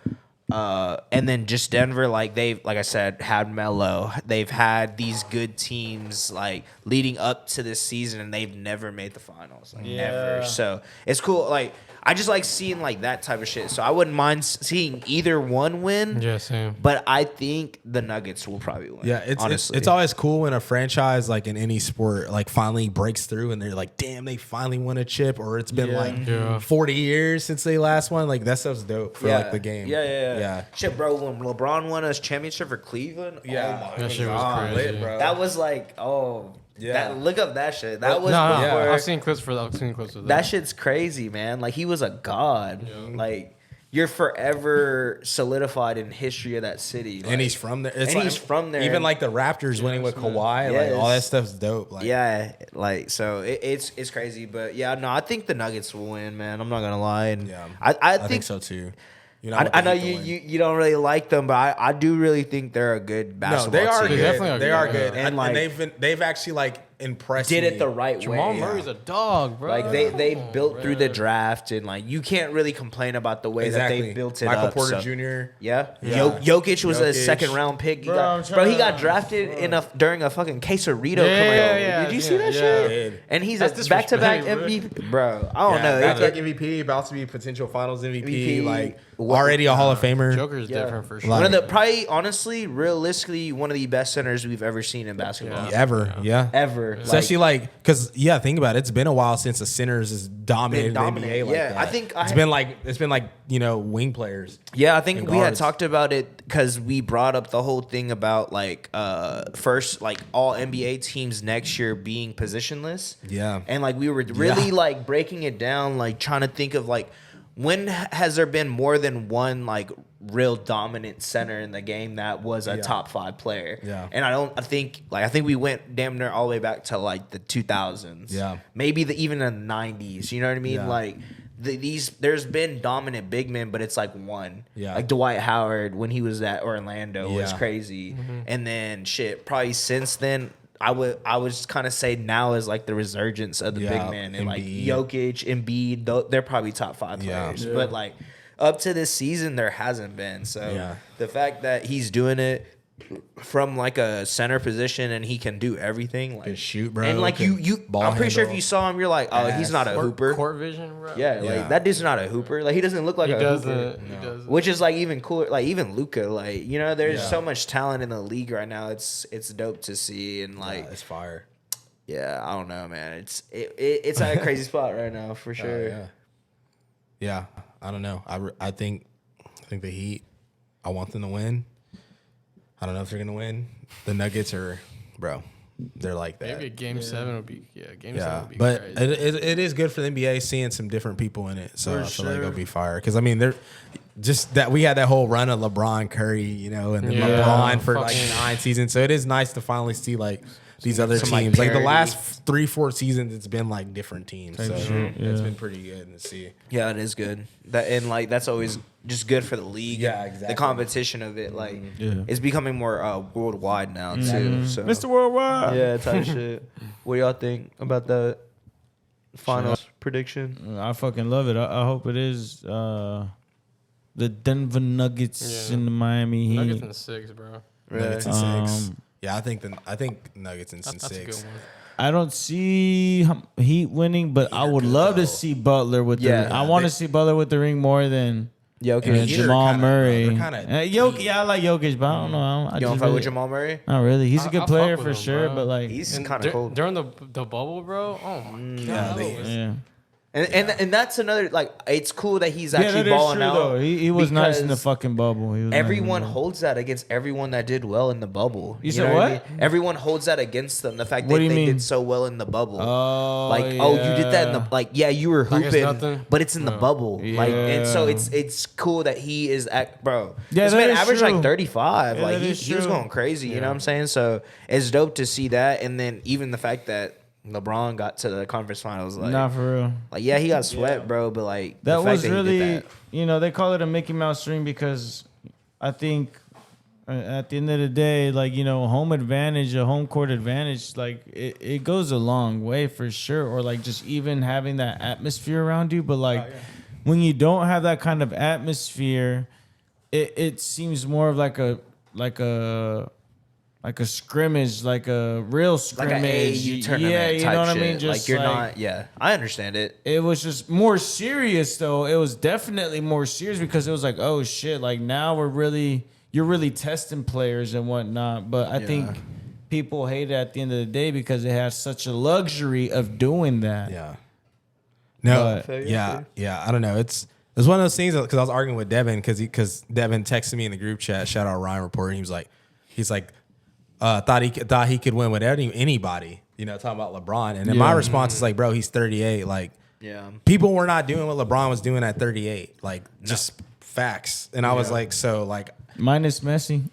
and then just Denver, like I said, had Melo. They've had these good teams like leading up to this season, and they've never made the finals, like never. So it's cool. Like I just like seeing like that type of shit. So I wouldn't mind seeing either one win. Yeah, same. But I think the Nuggets will probably win. Yeah, honestly, it's always cool when a franchise like in any sport like finally breaks through and they're like, damn, they finally won a chip, or it's been like 40 years since they last won. Like that stuff's dope for like the game. Yeah. Shit, bro. When LeBron won a championship for Cleveland, Yeah. oh my That shit was God. crazy. Lit, bro. That was like, oh, Yeah. look up that shit. That was No, before. I've seen clips for that. I've seen clips of That shit's crazy, man. Like he was a god. Like you're forever solidified in history of that city. Like, And he's from there. It's and like, he's from there. Even like the Raptors winning with Kawhi, Yes. like all that stuff's dope. Like, yeah, like so it's crazy. But yeah, no, I think the Nuggets will win, man. I'm not gonna lie. And Yeah, I I think think so too. You know, I know you don't really like them, but I do really think they're a good basketball they are team. good. definitely They are are good, good, yeah. and And, they've actually like impressed. Did me. it the right Jamal way. Murray's a dog, bro. Like they Come on, built through the man. draft, and like you can't really complain about the way Exactly. that they built it Michael up. Porter so. Jr. Yeah. Yeah. Jokic was a Jokic. second round pick. He Bro, I'm got, trying he got to- drafted during a fucking quesarito Yeah, commercial. yeah, Did you see that yeah. shit? And he's That's a back-to-back disrespectful, MVP. Bro, I don't know. Back-to-back MVP, about to be potential Finals MVP, MVP. like What- already a Hall of Famer. Joker's Yeah. different for sure. Like- One of the probably, honestly, realistically, one of the best centers we've ever seen in basketball. Ever, yeah. Ever. Especially like, because think about it. It's been a while since the centers has dominated the NBA like Yeah, that. I think it's been like wing players. Yeah, I think and we had guards. talked about it because we brought up the whole thing about like first like all NBA teams next year being positionless. Yeah. And like we were really like breaking it down, like trying to think of like when has there been more than one like real dominant center in the game that was a top 5 player. Yeah. And I think we went damn near all the way back to like the 2000s. Yeah. Maybe even the 90s. You know what I mean? Yeah. Like there's been dominant big men, but it's like one. Yeah. Like Dwight Howard when he was at Orlando was Yeah. crazy. And then probably since then I would kind of say now is like the resurgence of the Yeah, big men, and like Embiid. Jokic, Embiid, they're probably top 5 players. Yeah. But like up to this season, there hasn't been. So Yeah. the fact that he's doing it from like a center position and he can do everything, like Can shoot, bro. And like Can you ball I'm pretty sure if handle. you saw him, you're like, oh, he's not a hooper. Court vision, bro. Yeah, Yeah. like that dude's not a hooper. Like he doesn't look like He a doesn't. hooper. He doesn't. Which is like even cooler, like even Luca, like you know, there's Yeah. so much talent in the league right now. It's dope to see, and like It's fire. yeah, I don't know, man. It's at a crazy spot right now for sure. Yeah. I don't know. I think the Heat. I want them to win. I don't know if they're gonna win. The Nuggets are, bro. They're like that. Maybe a game 7 would be game 7 Yeah, would be but crazy. it is good for the NBA seeing some different people in it. So For I feel like sure. it'll be fire. Because I mean, they're just that we had that whole run of LeBron, Curry, you know, and then Yeah. LeBron for like Fucking- 9 seasons. So it is nice to finally see like these other some, like, teams. Like the parity. last 3-4 seasons, it's been like different teams. So shit, it's yeah. been pretty good to see. Yeah, it is good. That and like that's always just good for the league. Yeah, and exactly. The competition of it, like Yeah. it's becoming more worldwide now too. So Mr. Worldwide. yeah, type shit. What do y'all think about the finals prediction? I fucking love it. I hope it is the Denver Nuggets Yeah. and the Miami Heat. Nuggets in 6, bro. Nuggets in Um, 6. Yeah, I think Nuggets in That's a 6. good one. I don't see Heat winning, but I would good, love though. to see Butler with the Yeah, ring. I want to see Butler with the ring more than Jokic. And Heat are Jamal kinda- Murray. they're kinda Jokic, yeah, I like Jokic, but I don't know. I You don't just fuck really, with Jamal Murray? Not really. He's a good I player fuck for with him, sure, bro. but like, He's And kind of cold. during the bubble, bro. Oh my god. that was- yeah. And that's another like it's cool that he's Yeah, actually that is balling true out. though. He was nice in the because fucking bubble. He was nice in the Everyone bubble. holds that against everyone that did well in the bubble. You said know what? I mean? Everyone holds that against them. The fact What that do you they mean? did so well in the bubble. Oh, Like, oh, you did that in the yeah. like, yeah, you were Like it's hooping, nothing? but it's in the bubble. Like, and so Yeah. it's cool that he is at bro. Yeah, this that man is averaged true. like 35. Yeah, like that is he was true. going crazy. You know what I'm saying? So it's dope to see that, and then even the fact that LeBron got to the conference finals, like, Nah, for real. like yeah, he got swept, bro, but like the That fact was that he did really, that. you know, they call it a Mickey Mouse ring because I think at the end of the day, like, you know, home advantage, a home court advantage, like it goes a long way for sure. Or like just even having that atmosphere around you. But like when you don't have that kind of atmosphere, it seems more of like a scrimmage, like a real Like scrimmage. an AAU tournament yeah, you type know what shit. I mean? Just like you're not. Yeah, I understand it. It was just more serious though. It was definitely more serious because it was like, oh shit, like now you're really testing players and whatnot. But I think people hate it at the end of the day because it has such a luxury of doing that. Yeah. No. But- Yeah. I don't know. It's one of those things because I was arguing with Devin because Devin texted me in the group chat. Shout out Ryan Report. And he's like, thought he could win with anybody. You know, talking about LeBron. And then my response is like, bro, he's 38. Like, Yeah. people were not doing what LeBron was doing at 38. Like, just facts. And I was like, so like, Minus Messi.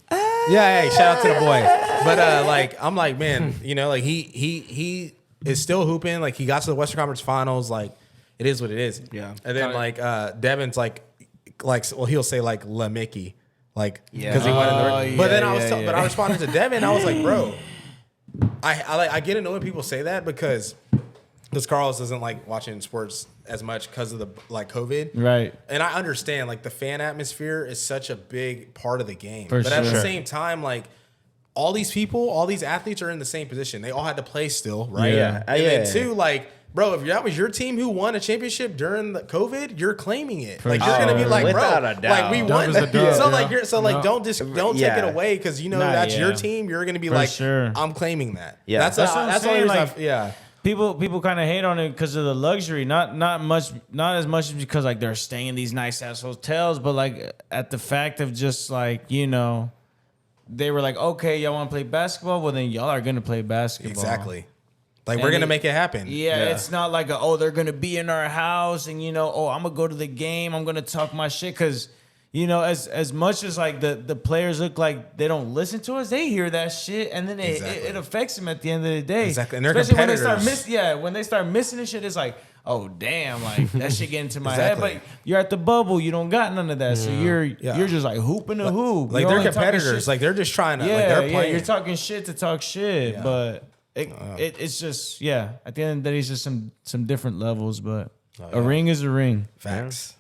yeah, hey, shout out to the boy. But like, I'm like, man, you know, like he is still hooping. Like, he got to the Western Conference Finals. Like, it is what it is. Yeah. And then like Devin's like, he'll say like La Mickey, like Yeah. because he wanted the. But then yeah. I responded to Devin. I was like, bro, I get annoyed when people say that because Carlos doesn't like watching sports as much because of the COVID. Right. And I understand like the fan atmosphere is such a big part of the game. For but at the sure. same time, like all these people, all these athletes are in the same position. They all had to play still, right? Yeah. And then two, like, bro, if that was your team who won a championship during the COVID, you're claiming it. Like you're gonna be like, bro, without a doubt. like we won. Dub is a dub, So yeah. like don't take Yeah. it away because you know Nah, that's your yeah. team. You're gonna be For like, sure. I'm claiming that. Yeah. that's what I'm that's all saying, like, like- yeah. People kind of hate on it because of the luxury, not as much because like they're staying in these nice ass hotels, but like at the fact of just like they were like, okay, y'all want to play basketball, well then y'all are gonna play basketball. Exactly. Like And we're gonna it- make it happen. Yeah, it's not like they're gonna be in our house and I'm gonna go to the game, I'm gonna talk my shit because as much as like the players look like they don't listen to us, they hear that shit and then Exactly. it affects them at the end of the day. Exactly. And they're especially when they competitors. when they start missing this shit, it's like, oh damn, like that shit get into my Exactly. head. But you're at the bubble, you don't got none of that, so you're just like hooping the hoop. Like You're they're only talking competitors. shit. Like they're just trying to. Yeah, like they're playing. you're talking shit to talk shit, but it's just at the end of the day, it's just some different levels. But a ring is a ring. Facts.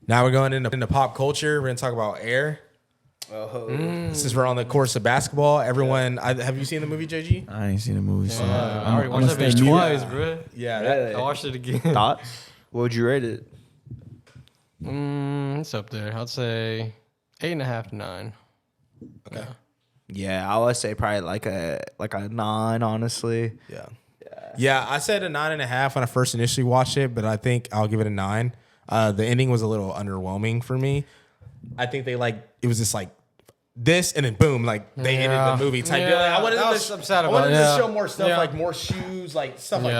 Now we're going into pop culture. We're gonna talk about Air. Since we're on the course of basketball, everyone, have you seen the movie, JG? I ain't seen the movie, so I already I'm watched that gonna bitch stay muted. twice, bro. Yeah. I watched it again. Thoughts? What would you rate it? It's up there. I'd say 8.5 to 9. Okay. Yeah, I would say probably like a 9, honestly. Yeah. I said a 9.5 when I first initially watched it, but I think I'll give it a 9. The ending was a little underwhelming for me. I think it was just like this and then boom, like they ended the movie type deal. Like, I wanted them to show more stuff, like more shoes, like stuff like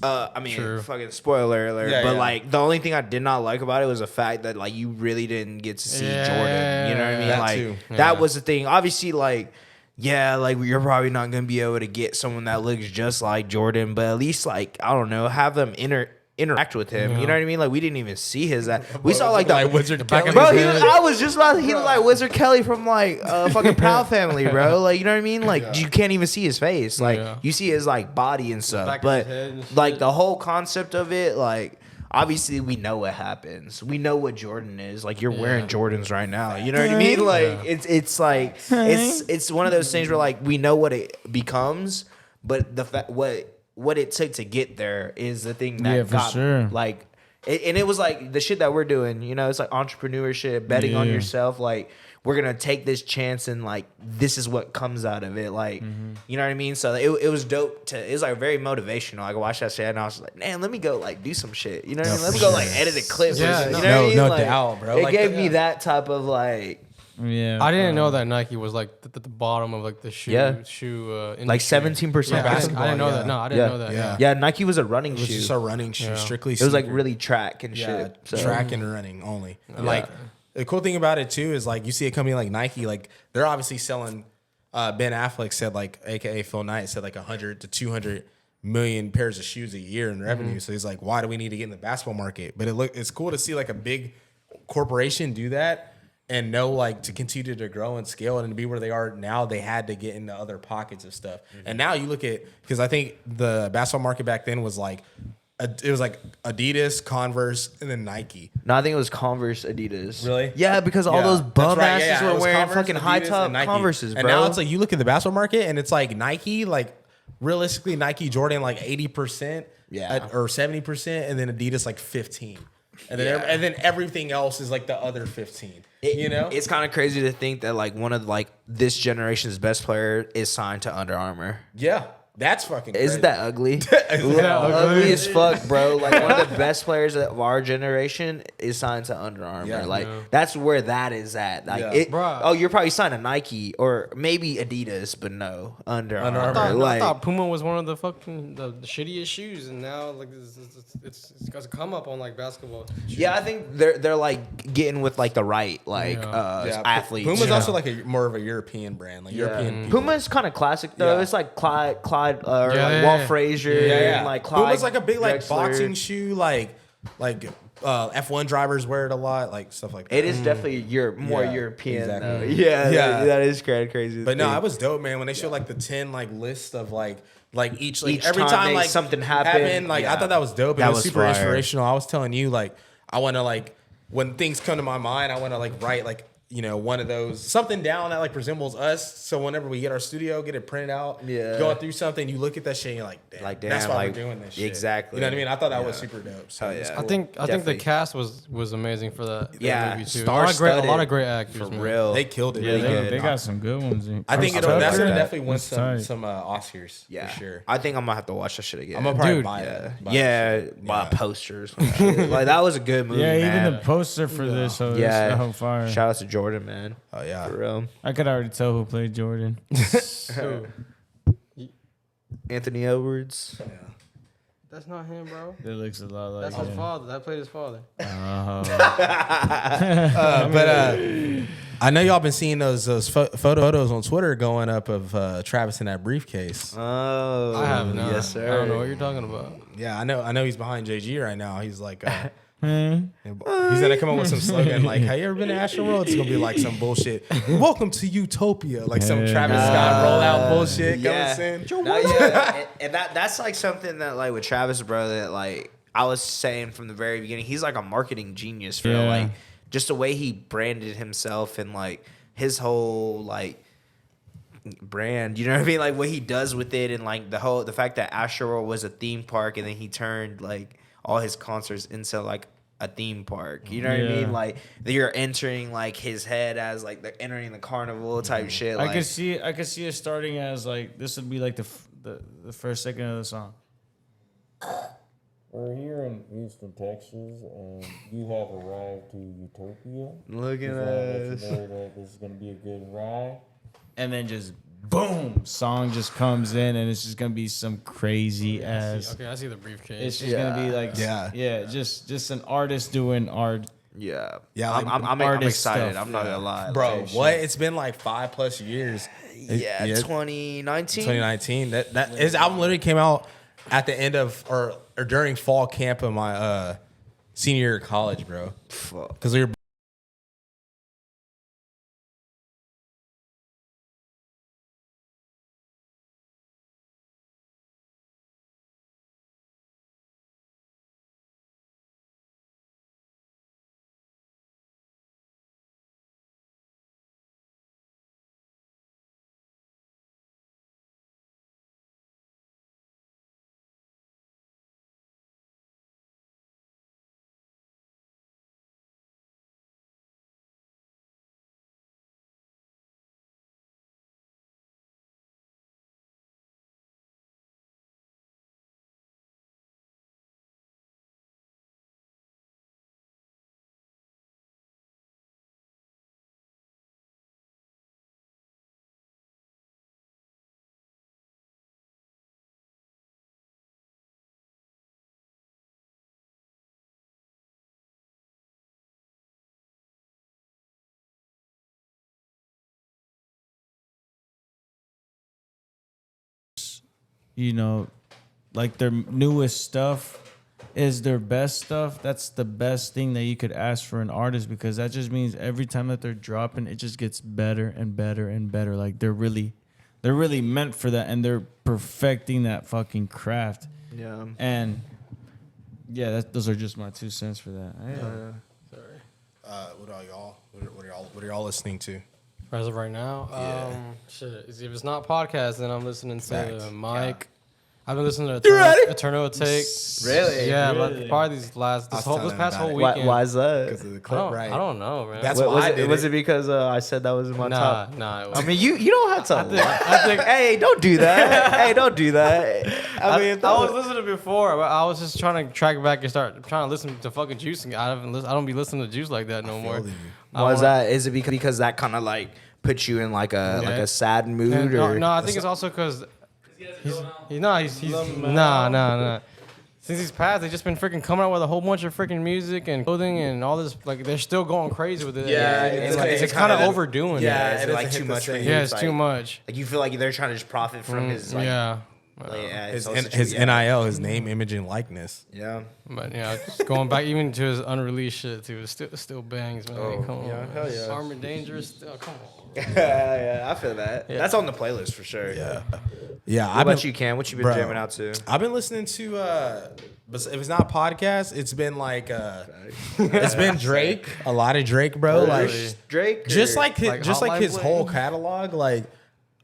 that. I mean, True. fucking spoiler alert. Yeah, but yeah. like the only thing I did not like about it was the fact that like you really didn't get to see Yeah. Jordan. You know what I mean? That like too. that was the thing. Obviously, like like you're probably not gonna be able to get someone that looks just like Jordan, but at least like I don't know, have them interact with him. You know what I mean? Like we didn't even see his we saw like the Wizard back Kelly. of Bro, his he was, head. I was just about. He was like Wizard Kelly from like fucking Proud Family, bro. Like you know what I mean? Like you can't even see his face. Like you see his like body and stuff. Back of But his head and shit. like the whole concept of it, like obviously we know what happens. We know what Jordan is. Like you're wearing Jordans right now. You know what I mean? Like it's like it's one of those things where like we know what it becomes, but the fact what it took to get there is the thing that for got sure. like and it was like the shit that we're doing, it's like entrepreneurship, betting on yourself. Like we're gonna take this chance and like this is what comes out of it. Like you know what I mean? So it was dope it was like very motivational. Like I watched that shit and I was like, man, let me go like do some shit. You know what I mean? Let me go like edit a clip. Yeah, or something, no- you know what I mean? no Like, doubt, bro. It Like, gave me that type of like Yeah, I didn't know that Nike was like the bottom of like the shoe industry. like 17%. Yeah, I didn't know yeah. that. No, I didn't know that. Yeah. Yeah, Nike was a running It was shoe. just a running shoe, strictly. It was like sneaker. really track and Yeah, shit. So. track and running only. And like the cool thing about it too is like you see a company like Nike, like they're obviously selling. Ben Affleck said like, AKA Phil Knight said like 100 to 200 million pairs of shoes a year in revenue. So he's like, why do we need to get in the basketball market? But it's cool to see like a big corporation do that and know like to continue to grow and scale and to be where they are now. They had to get into other pockets of stuff. And now you look at because I think the basketball market back then was like. It was like Adidas, Converse, and then Nike. No, I think it was Converse, Adidas. Really? Yeah, because all those That's bum right, asses it were was wearing Converse, fucking Adidas, high and top Nike. Converses, bro. And now it's like you look at the basketball market and it's like Nike, like realistically Nike Jordan like 80%, Yeah. or 70%, and then Adidas like 15, and then everything else is like the other 15. It's kind of crazy to think that like one of like this generation's best player is signed to Under Armour. Yeah, that's fucking. Isn't crazy. that ugly? ugly? Ugly as fuck, bro. Like one of the best players of our generation is signed to Under Armour. Yeah. Like that's where that is at. Like Yeah. Bruh. oh, you're probably signed to Nike or maybe Adidas, but no Under Armour. I thought Puma was one of the fucking the shittiest shoes, and now like it's got a come up on like basketball. Yeah, I think they're like getting with like the right like athletes. Puma's you know? also like more of a European brand, like European. people. Puma's kind of classic though. Yeah. It's like Clyde or Yeah, like yeah, Walt yeah. Frazier, Yeah, yeah. and like Clyde. Puma's like a big like Drexler. boxing shoe, like F1 drivers wear it a lot, like stuff like that. It is definitely more Yeah, European. exactly. Though. Yeah, Yeah. that is crazy. But no, I was dope, man. When they showed like the 10 like list of like each every time time they- like something happened, like I yeah. thought that was dope. That It was was super fire. inspirational. I was telling you like I want to like when things come to my mind, I want to like write like one of those something down that like resembles us. So whenever we get our studio, get it printed out, going through something, you look at that shit and you're like, damn, that's why we're doing this shit. Exactly. You know what I mean? I thought that was super dope. So yeah. I think the Definitely. cast was amazing for that movie too. A Star-studded. lot of great actors, For man. real. they killed it. Yeah, really they good. got some good ones. I think that's Utopia, gonna definitely win it's tight. some Oscars Yeah, for sure. I think I'm gonna have to watch that shit again. I'm gonna probably Dude, buy it. buy posters. Like that was a good movie. Yeah, man. even the poster for this. So Yeah. it's fire. Shout out to Jordan, man. Oh yeah. For real. I could already tell who played Jordan. Who? Anthony Edwards. That's not him, bro. It looks a lot like That's his father. That played his father. I know y'all been seeing those photos on Twitter going up of Travis in that briefcase. Oh, I have not. Yes, sir. I don't know what you're talking about. Yeah, I know he's behind JG right now. He's like, he's gonna come up with some slogan like, "Have you ever been to Ashton Road?" It's gonna be like some bullshit. Welcome to Utopia, like some Travis Scott rollout bullshit Yeah. coming soon. No, yeah. and that's like something that like with Travis, bro, that like I was saying from the very beginning, he's like a marketing genius for like just the way he branded himself and like his whole like brand, you know what I mean? Like what he does with it and like the fact that Astroworld was a theme park and then he turned like all his concerts into like a theme park. You know what I mean? Like you're entering like his head as like they're entering the carnival type shit. I Like, could see it starting as like this would be like the first second of the song. We're here in Houston, Texas, and you have arrived to Utopia. look at Let us. you know that this is gonna be a good ride. And then just boom, song just comes in, and it's just gonna be some crazy ass. Okay, I see the briefcase. It's just gonna be like just an artist doing art. Yeah, Yeah, I'm, like I'm artist excited. stuff. I'm not gonna lie, Bro, Like, what? It's been like 5+ years. Yeah, 2019. 2019. That his album literally came out at the end of or during fall camp of my senior year of college, bro. Fuck. Because we were. You know, like their newest stuff is their best stuff. That's the best thing that you could ask for an artist, because that just means every time that they're dropping, it just gets better and better and better. Like they're really meant for that, and they're perfecting that fucking craft. Yeah. And yeah, those are just my 2 cents for that. What are y'all listening to? As of right now, shit. If it's not podcast, then I'm listening to Facts. Mike. I've been listening to ready? Eternal Take. Really? Yeah, Really? but probably this telling past him whole about it. weekend. Why is that? Because of the I clip, don't, right? I don't know, man. That's What, why was I it? did Was it. it because I said that was in my top? Nah. It I was, mean, you don't have to. I think hey, don't do that. Hey, don't do that. I mean, I was listening before, but I was just trying to track back and start trying to listen to fucking Juice. And I don't be listening to Juice like that no more. feel you. why is that? Is it because that kind of like puts you in like a sad mood And, or no, I think it's also because he's nah. Since he's passed, they've just been freaking coming out with a whole bunch of freaking music and clothing and all this. Like they're still going crazy with it. Yeah, it's kind of overdoing yeah, it. is it it like doesn't too hit the much for same. you? Yeah, it's like, too much. Like you feel like they're trying to just profit from his like Yeah. Yeah, His it's also his true, yeah. NIL, his name, image, and likeness. Yeah. But yeah, just going back even to his unreleased shit too, it still bangs, man. Oh, Come on, yeah, man. hell yeah. Armed and Dangerous, still come on. Yeah, I feel that. Yeah. That's on the playlist for sure. Yeah. What about you, Cam? What you been Bro, jamming out to? I've been listening to but if it's not podcast, it's been like it's been Drake, a lot of Drake, bro. Like Drake? just or- like his, like just like Hotline his Bling? whole catalog. Like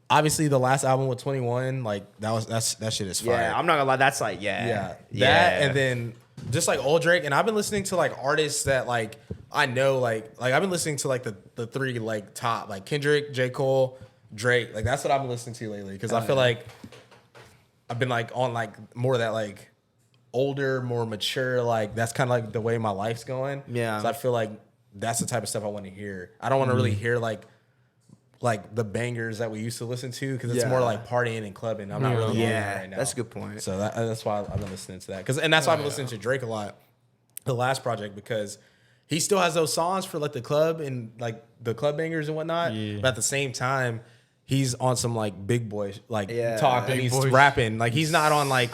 obviously the last album with 21, like that shit is fire. Yeah, I'm not gonna lie. That's like, Yeah, that and then just like old Drake, and I've been listening to like artists that like I know, like I've been listening to like the three like top like Kendrick, J. Cole, Drake. Like that's what I've been listening to lately because I feel like I've been like on like more of that like older, more mature. Like that's kind of like the way my life's going. Yeah. so I feel like that's the type of stuff I want to hear. I don't want to really hear like the bangers that we used to listen to because it's Yeah. more like partying and clubbing. I'm not really on that Yeah, right now. that's a good point. So that's why I've been listening to that and that's why I've been listening to Drake a lot. The last project because he still has those songs for like the club and like the club bangers and whatnot. Yeah. But at the same time, he's on some like big boy like Yeah. talk and Big he's boy rapping. Like he's not on like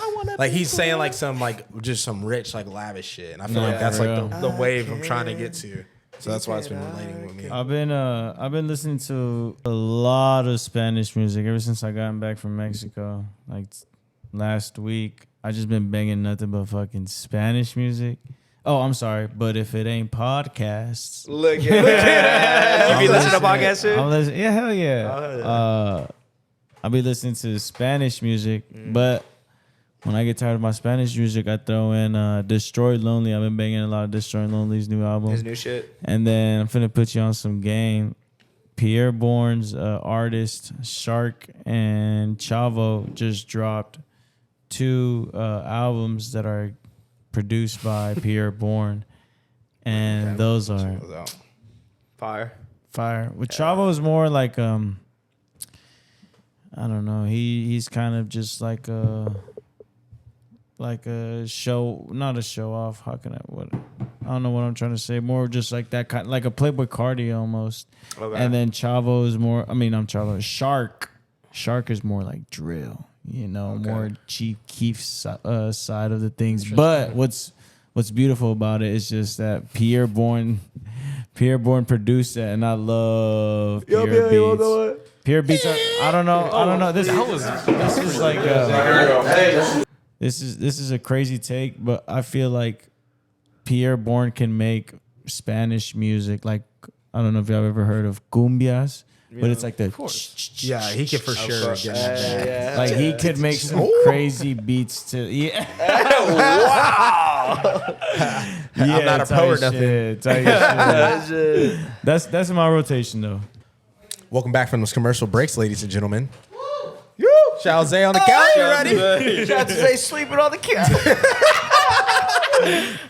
he's saying like some like just some rich like lavish shit. And I feel like that's like the wave I'm trying to get to. So that's why it's been relating with me. I've been listening to a lot of Spanish music ever since I gotten back from Mexico. Like last week, I just been banging nothing but fucking Spanish music. Oh, I'm sorry, but if it ain't podcasts, Look at that. You be listening to podcasts too? I'm listening. Yeah, hell yeah. Oh, hell yeah. I'll be listening to Spanish music, but when I get tired of my Spanish music, I throw in Destroyed Lonely. I've been banging a lot of Destroyed Lonely's new album. His new shit. And then I'm finna put you on some game. Pierre Bourne's artist, Shark and Chavo just dropped 2 albums that are produced by Pierre Bourne. And those are Fire. fire. With Chavo is more like I don't know. He's kind of just like a show, not a show off. How can I don't know what I'm trying to say. More just like that kind, like a Playboy Cardi almost. Okay. And then Chavo is more. I mean, I'm Chavo. Shark is more like drill. You know, more Chief Keef side of the things. But what's beautiful about it is just that Pierre Bourne produced that, and I love Pierre Beats. Pierre Beats. I don't know. This is like this is a crazy take, but I feel like Pierre Bourne can make Spanish music. Like I don't know if y'all ever heard of cumbias, but it's like the Yeah, he could for sure get that. like he could make some crazy beats to I'm not a poet or nothing. That's in my rotation though. Welcome back from those commercial breaks, ladies and gentlemen. Shout Zay on the couch. You ready? Shout out to Zay sleeping on the couch.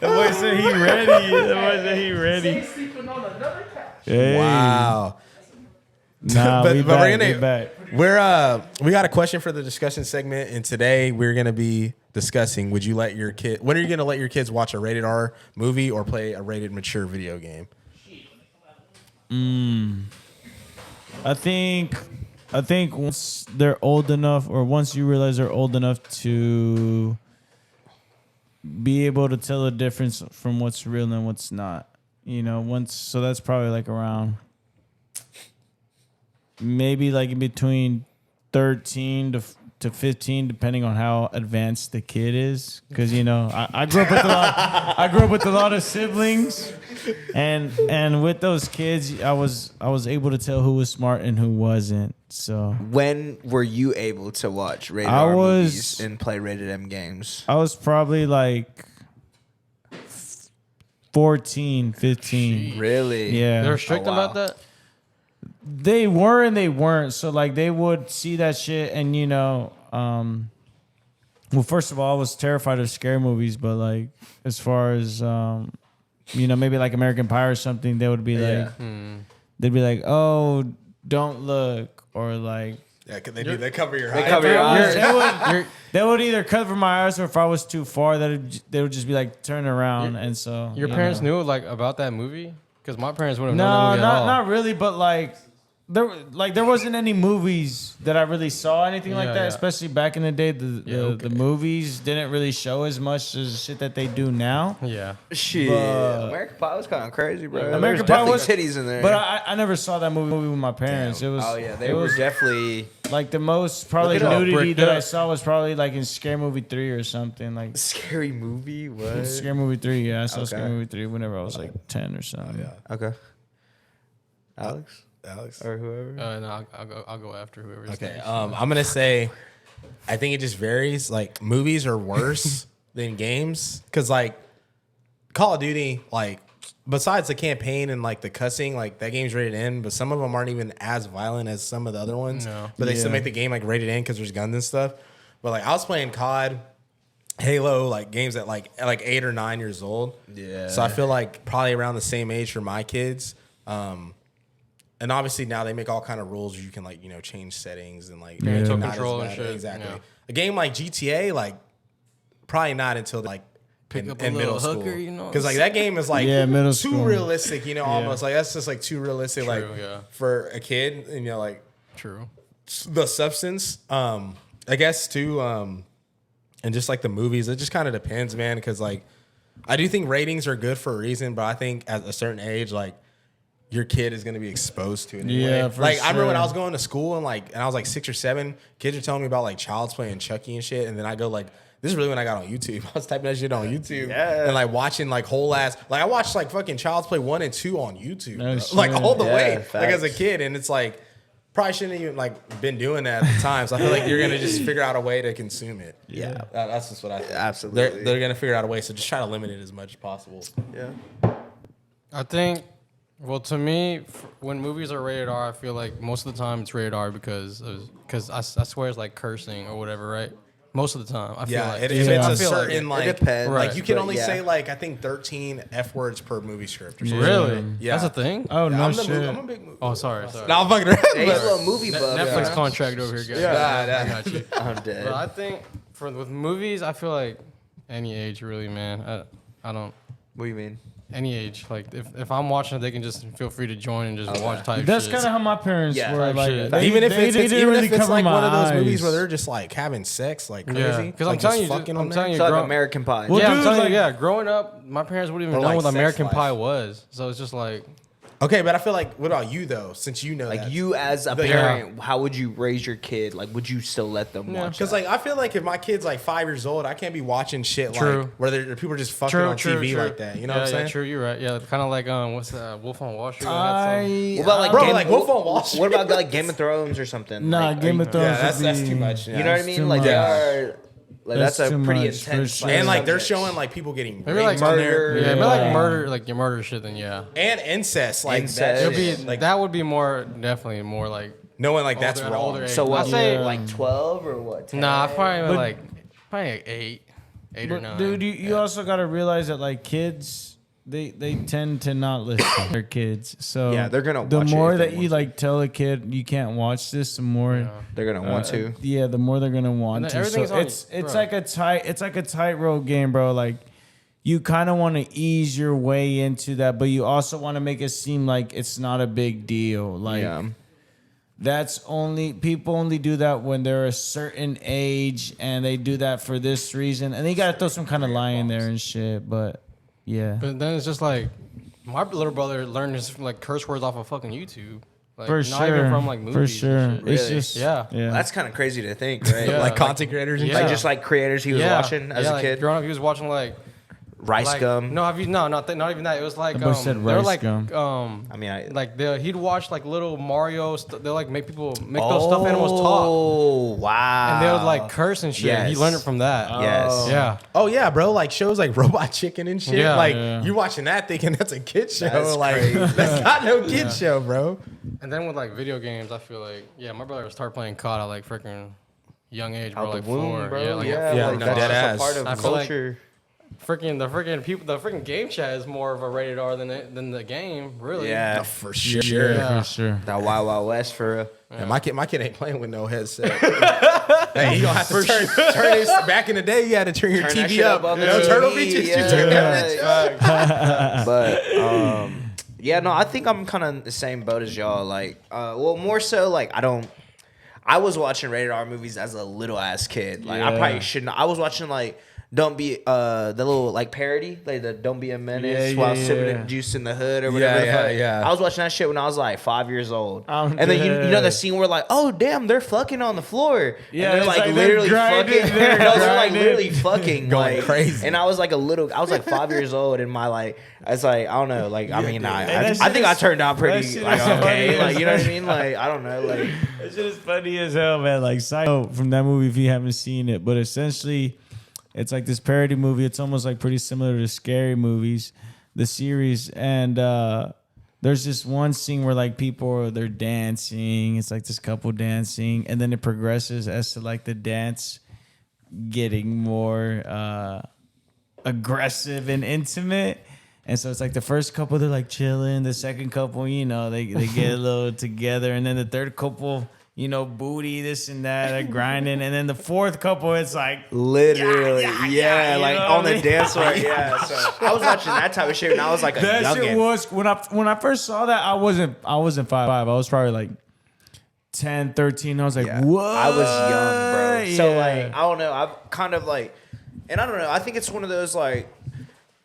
The boy said he ready. Hey. Wow. Nah, But we we're back. We got a question for the discussion segment, and today we're gonna be discussing: when are you gonna let your kids watch a rated R movie or play a rated mature video game? I think once they're old enough, or once you realize they're old enough to be able to tell the difference from what's real and what's not, you know, so that's probably like around maybe like in between 13 to 15, depending on how advanced the kid is. Because you know, I grew up with a lot of siblings, and with those kids, I was able to tell who was smart and who wasn't. So When were you able to watch rated I R was- movies and play rated M games? I was probably like 14, 15. Really? Yeah. They're strict Oh, wow. about that. They were and they weren't. So like they would see that shit and you know, well, first of all, I was terrified of scary movies, but like as far as you know, maybe like American Pie or something, they would be like they'd be like, "Oh, don't look," or like Yeah, they cover your They eyes. cover your eyes. they would either cover my eyes, or if I was too far, they would just be like, "Turn around." And so Your you parents know. knew like about that movie? Because my parents wouldn't have known that No, movie at all. not really, but like there wasn't any movies that I really saw anything like Yeah, that, yeah. especially back in the day. The movies didn't really show as much as the shit that they do now. Yeah. Shit, But- American Pie was kind of crazy, bro. American There's Pie was- definitely titties in there. But I never saw that movie with my parents. It was oh yeah, they it were was definitely like the most probably Look it up. nudity Bricked that I up. saw was probably like in Scary Movie 3 or something. Like scary movie. What? Scary Movie 3, yeah, I saw Okay. Scary Movie 3 whenever I was like 10 or something. Okay. Alex Alex. or whoever. No, I'll go after whoever's Okay. next. I'm gonna say, I think it just varies. Like movies are worse than games because like Call of Duty, like besides the campaign and like the cussing, like that game's rated N, but some of them aren't even as violent as some of the other ones. No. But they still Yeah. make the game like rated N because there's guns and stuff. But like I was playing COD, Halo, like games at like 8 or 9 years old. Yeah. So I feel like probably around the same age for my kids. And obviously now they make all kind of rules where you can like, you know, change settings and like Parental not as control and bad. shit, Exactly. yeah. A game like GTA, like probably not until like Pick up a little middle hooker, school. you know? Because like that game is like Yeah, middle too school. realistic, you know, almost like that's just like too realistic, True, like yeah. for a kid, and you know, like True. the substance, I guess too, and just like the movies, it just kind of depends, man. Because like I do think ratings are good for a reason, but I think at a certain age, like your kid is going to be exposed to it. Anyway. Yeah, for like I remember when sure. I was going to school and I was like 6 or 7, kids are telling me about like Child's Play and Chucky and shit, and then I go like, this is really when I got on YouTube. I was typing that shit on YouTube and like watching like whole ass, like I watched like fucking Child's Play 1 and 2 on YouTube, No bro. Like shit. all the Yeah, way, like as a facts. kid, and it's like probably shouldn't even like been doing that at the time. So I feel like you're gonna just figure out a way to consume it. Yeah. That's just what I think. Absolutely. they're gonna figure out a way. So just try to limit it as much as possible. Yeah. I think, well, to me, when movies are rated R, I feel like most of the time it's rated R because I swear it's like cursing or whatever, right? Most of the time, I feel Yeah, like. if I it's a feel like certain it like, depends, like right, you can but only yeah. say like I think 13 F words per movie script or something. Really? Yeah. That's a thing? Oh, no I'm shit. I'm a big movie. Oh, sorry. No, I'm fucking around. Hey, he's a little movie buff. Netflix contract over here, guys. Yeah. I got you. I'm dead. But I think with movies, I feel like any age really, man. I don't. What do you mean? Any age, like if I'm watching it, they can just feel free to join and just watch type. That's shit. kind of how my parents Yeah. were. Type Like, shit. they- Even if they it's didn't even really if it's cover like my one of those movies eyes. where they're just like having sex like crazy. Yeah, because like, I'm telling just you, fucking I'm on telling there. you, So like grow- American Pie. Well, yeah, dude, I'm telling like- you, yeah. Growing up, my parents wouldn't even Or know like what sex American life. Pie was, so it's just like Okay, but I feel like what about you though? Since you know Like that. you as a The- parent, how would you raise your kid? Like, would you still let them watch? Because like I feel like if my kid's like 5 years old, I can't be watching shit True. like where people are just fucking on TV like that. You know yeah, what I'm saying? Yeah, true. You're right. Yeah, kind of like what's that? Wolf on Wall Street. What about like Bro, Game, like Wolf on Wall Street. What about like Game of Thrones or something? Nah, Like, Game of Thrones. Yeah, that's would be- too much. Yeah. You know what I It's mean? too Like much. they are. Like That's that's a too pretty much, for intense. sure. And like they're subject. showing like people getting Maybe like raped on there murder. Yeah, maybe like Yeah. murder, like your murder shit. Then yeah, and incest. Like Incest. that it'll shit. be like that would be more definitely more like knowing like that's older- at an wrong. older age. So I what? say Like 12 or what? 10? nah, probably But- like 8 or But 9. dude, you also got to realize that like kids, they tend to not listen to their kids. So Yeah, they're gonna The watch it more if they that you want to. like tell a kid you can't watch this, the more They're gonna want to. Yeah, the more they're gonna want And to. everything's So on- it's bro. like a tightrope game, bro. Like you kind of want to ease your way into that, but you also want to make it seem like it's not a big deal. Like Yeah. that's only people only do that when they're a certain age, and they do that for this reason. And they gotta throw some kind of lie in there and shit. But yeah, But then it's just like my little brother learned his like curse words off of fucking YouTube. Like, for not sure, even from like movies. for and sure. shit. It's Really? just Yeah. yeah. That's kind of crazy to think, right? Yeah. like Like, content creators and Yeah. shit. just like creators he was watching as a like, kid. growing up, he was watching like Rice like, gum. No, have you? No, not even that. It was like boy said they were rice like gum. I mean, like he'd watch like little Mario. They'll like make those stuffed animals talk, Oh wow! and they would like curse and shit. Yes. He learned it from that. Yes. Yeah. Oh yeah, bro! Like shows like Robot Chicken and shit. Yeah. like Yeah. you watching that thinking that's a kid show. That's like crazy. that's not no kid show, bro. And then with like video games, I feel like my brother started playing COD at like freaking young age, bro. Out the Like womb, 4. bro. Yeah, like yeah, Yeah, like no, that's dead just ass. a part of I feel like- culture. the freaking game chat is more of a rated R than the game, really. Yeah, For sure. Yeah. for sure. that Wild Wild West for real. Yeah, my kid ain't playing with no headset. Hey, you gonna have to turn this. Back in the day, you had to turn your Turn that TV shit up. up on You the know, TV, Turtle Beaches, you turn that bitch up. But Yeah, no, I think I'm kind of the same boat as y'all. Like, well, more so like I was watching rated R movies as a little ass kid. Like, I probably shouldn't. I was watching like Don't Be the little like parody, like the Don't Be a Menace while sipping juice in the hood or whatever. Yeah. I was watching that shit when I was like 5 years old. I'm And then you know the dead. scene where like, oh damn, they're fucking on the floor. Yeah, and they're it's like like they're literally grinding, fucking. they're No, they're like grinding. literally fucking Going like, crazy. And I was like I was like 5 years old, and my like, I was like, I don't know, like I mean, that I shit think I is- turned out that pretty shit like is okay, funny like as you know what I mean, like I don't know, like. That shit is funny as hell, man. Like, side note from that movie if you haven't seen it, but essentially, it's like this parody movie. It's almost like pretty similar to Scary Movies, the series. And there's this one scene where like they're dancing. It's like this couple dancing, and then it progresses as to like the dance getting more aggressive and intimate. And so it's like the first couple, they're like chilling. The second couple, you know, they get a little together. And then the third couple, you know, booty, this and that, like grinding. And then the fourth couple, it's like, Literally, yeah, you like know on what I the mean? dance floor, yeah. So I was watching that type of shit when I was like a that shit youngin'. was, when I first saw that, I wasn't 5'5". I was probably like 10, 13. I was like, Yeah. what? I was young, bro. So Yeah. like, I don't know. I've kind of like, and I don't know. I think it's one of those like,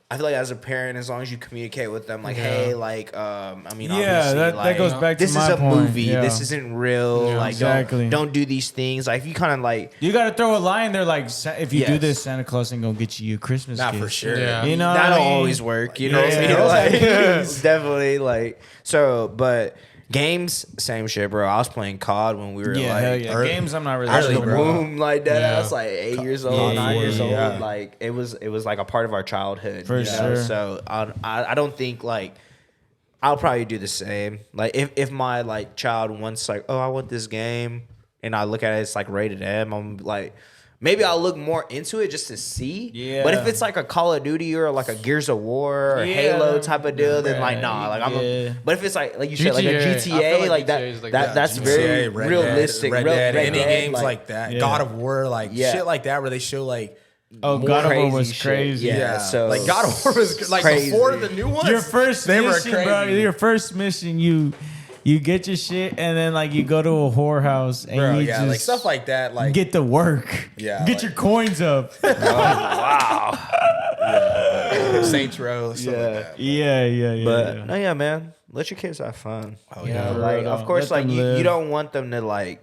I feel like as a parent, as long as you communicate with them, like, hey, like, I mean, Yeah, obviously, that like, goes back to this my is a point. movie. Yeah. This isn't real. Yeah. Like, Exactly. don't do these things. Like, if you kind of like, You got to throw a line there like, if you do Yes. this, Santa Claus ain't going to get you a Christmas Not gift. for sure. Yeah. You know what that'll I mean? always work. You know what I Yeah. mean? Girls Like, have definitely, like, so, but games, same shit, bro. I was playing COD when we were Yeah, like, hell yeah. early- Games, I'm not really early, out of the sure. bro. womb like that. I Yeah. was like 8 years old, Yeah, 9 years old. yeah. Like it was like a part of our childhood. For you know? sure. So I don't think like I'll probably do the same. Like if my like child wants like, oh, I want this game, and I look at it, it's like rated M. I'm like, maybe I'll look more into it just to see. Yeah. But if it's like a Call of Duty or like a Gears of War or Yeah. Halo type of deal, then like Right. nah. Like Yeah. but if it's like you said, like a GTA. I GTA, feel like GTA is like that that. that's GTA, very Red realistic. Dead, Red Dead, Red any Dead, games like that. Yeah. God of War, like Yeah. shit like that, where they show like Oh, more God of War crazy was shit. crazy. Yeah. so like God of War was like crazy. before the new ones. Your first they mission, were bro. crazy. Your first mission, you get your shit, and then like you go to a whorehouse and Bro, you yeah, just like stuff like that. Like get to work. Yeah, get like- your coins up. Saints Row, stuff like that. yeah. But yeah. no, yeah, man. Let your kids have fun. Oh Yeah, yeah, for Like, real, of course, let like them you live. don't want them to like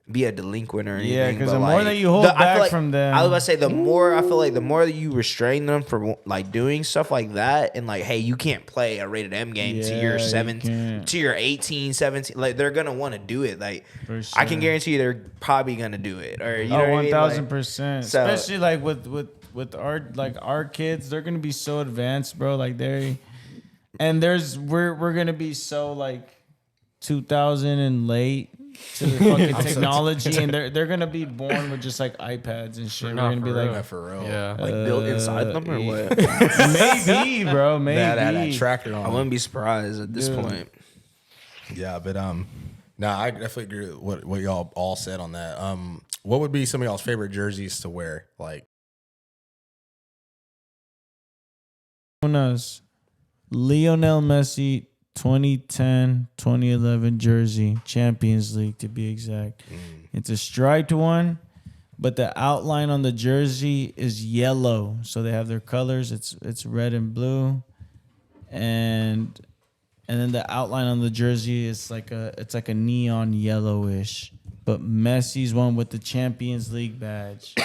be a delinquent or anything. Yeah, 'cause but, the more like, that you hold I feel back like- from them- I was about to say the more I feel like the more that you restrain them from like doing stuff like that, and like, hey, you can't play a rated M game to Yeah, your you 17, can't. to your 18, 17. Like they're gonna want to do it. Like For I can sure. guarantee you, they're probably gonna do it. Or you know what I mean? 1,000%. so- Especially like with our kids, they're gonna be so advanced, bro. Like we're gonna be so like 2000 and late to the fucking technology, and they're gonna be born with just like iPads and shit. We're Nah, gonna be for like, real. for real. Yeah. like built inside them or yeah. what? maybe, bro, maybe. That tractor on. I wouldn't be surprised at this Dude. point. Yeah, but no, I definitely agree with what y'all all said on that. What would be some of y'all's favorite jerseys to wear? Like, Us, Lionel Messi 2010-2011 jersey, Champions League to be exact. It's a striped one, but the outline on the jersey is yellow. So they have their colors. It's red and blue, and then the outline on the jersey is like a neon yellowish. But Messi's one with the Champions League badge.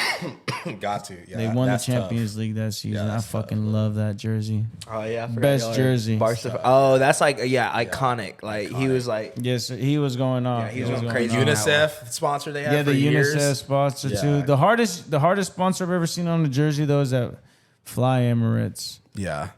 got to. Yeah, They won the that's tough. Champions League that season. I that's fucking love that jersey. Oh yeah, I forgot Best y'all are jersey. Barca- Oh, that's like iconic. Like he was like Yes, he was going off. Yeah, he was going crazy. off. UNICEF sponsor they have Yeah, for the years. UNICEF sponsor Yeah. too. The hardest sponsor I've ever seen on a jersey though is that Fly Emirates. Yeah,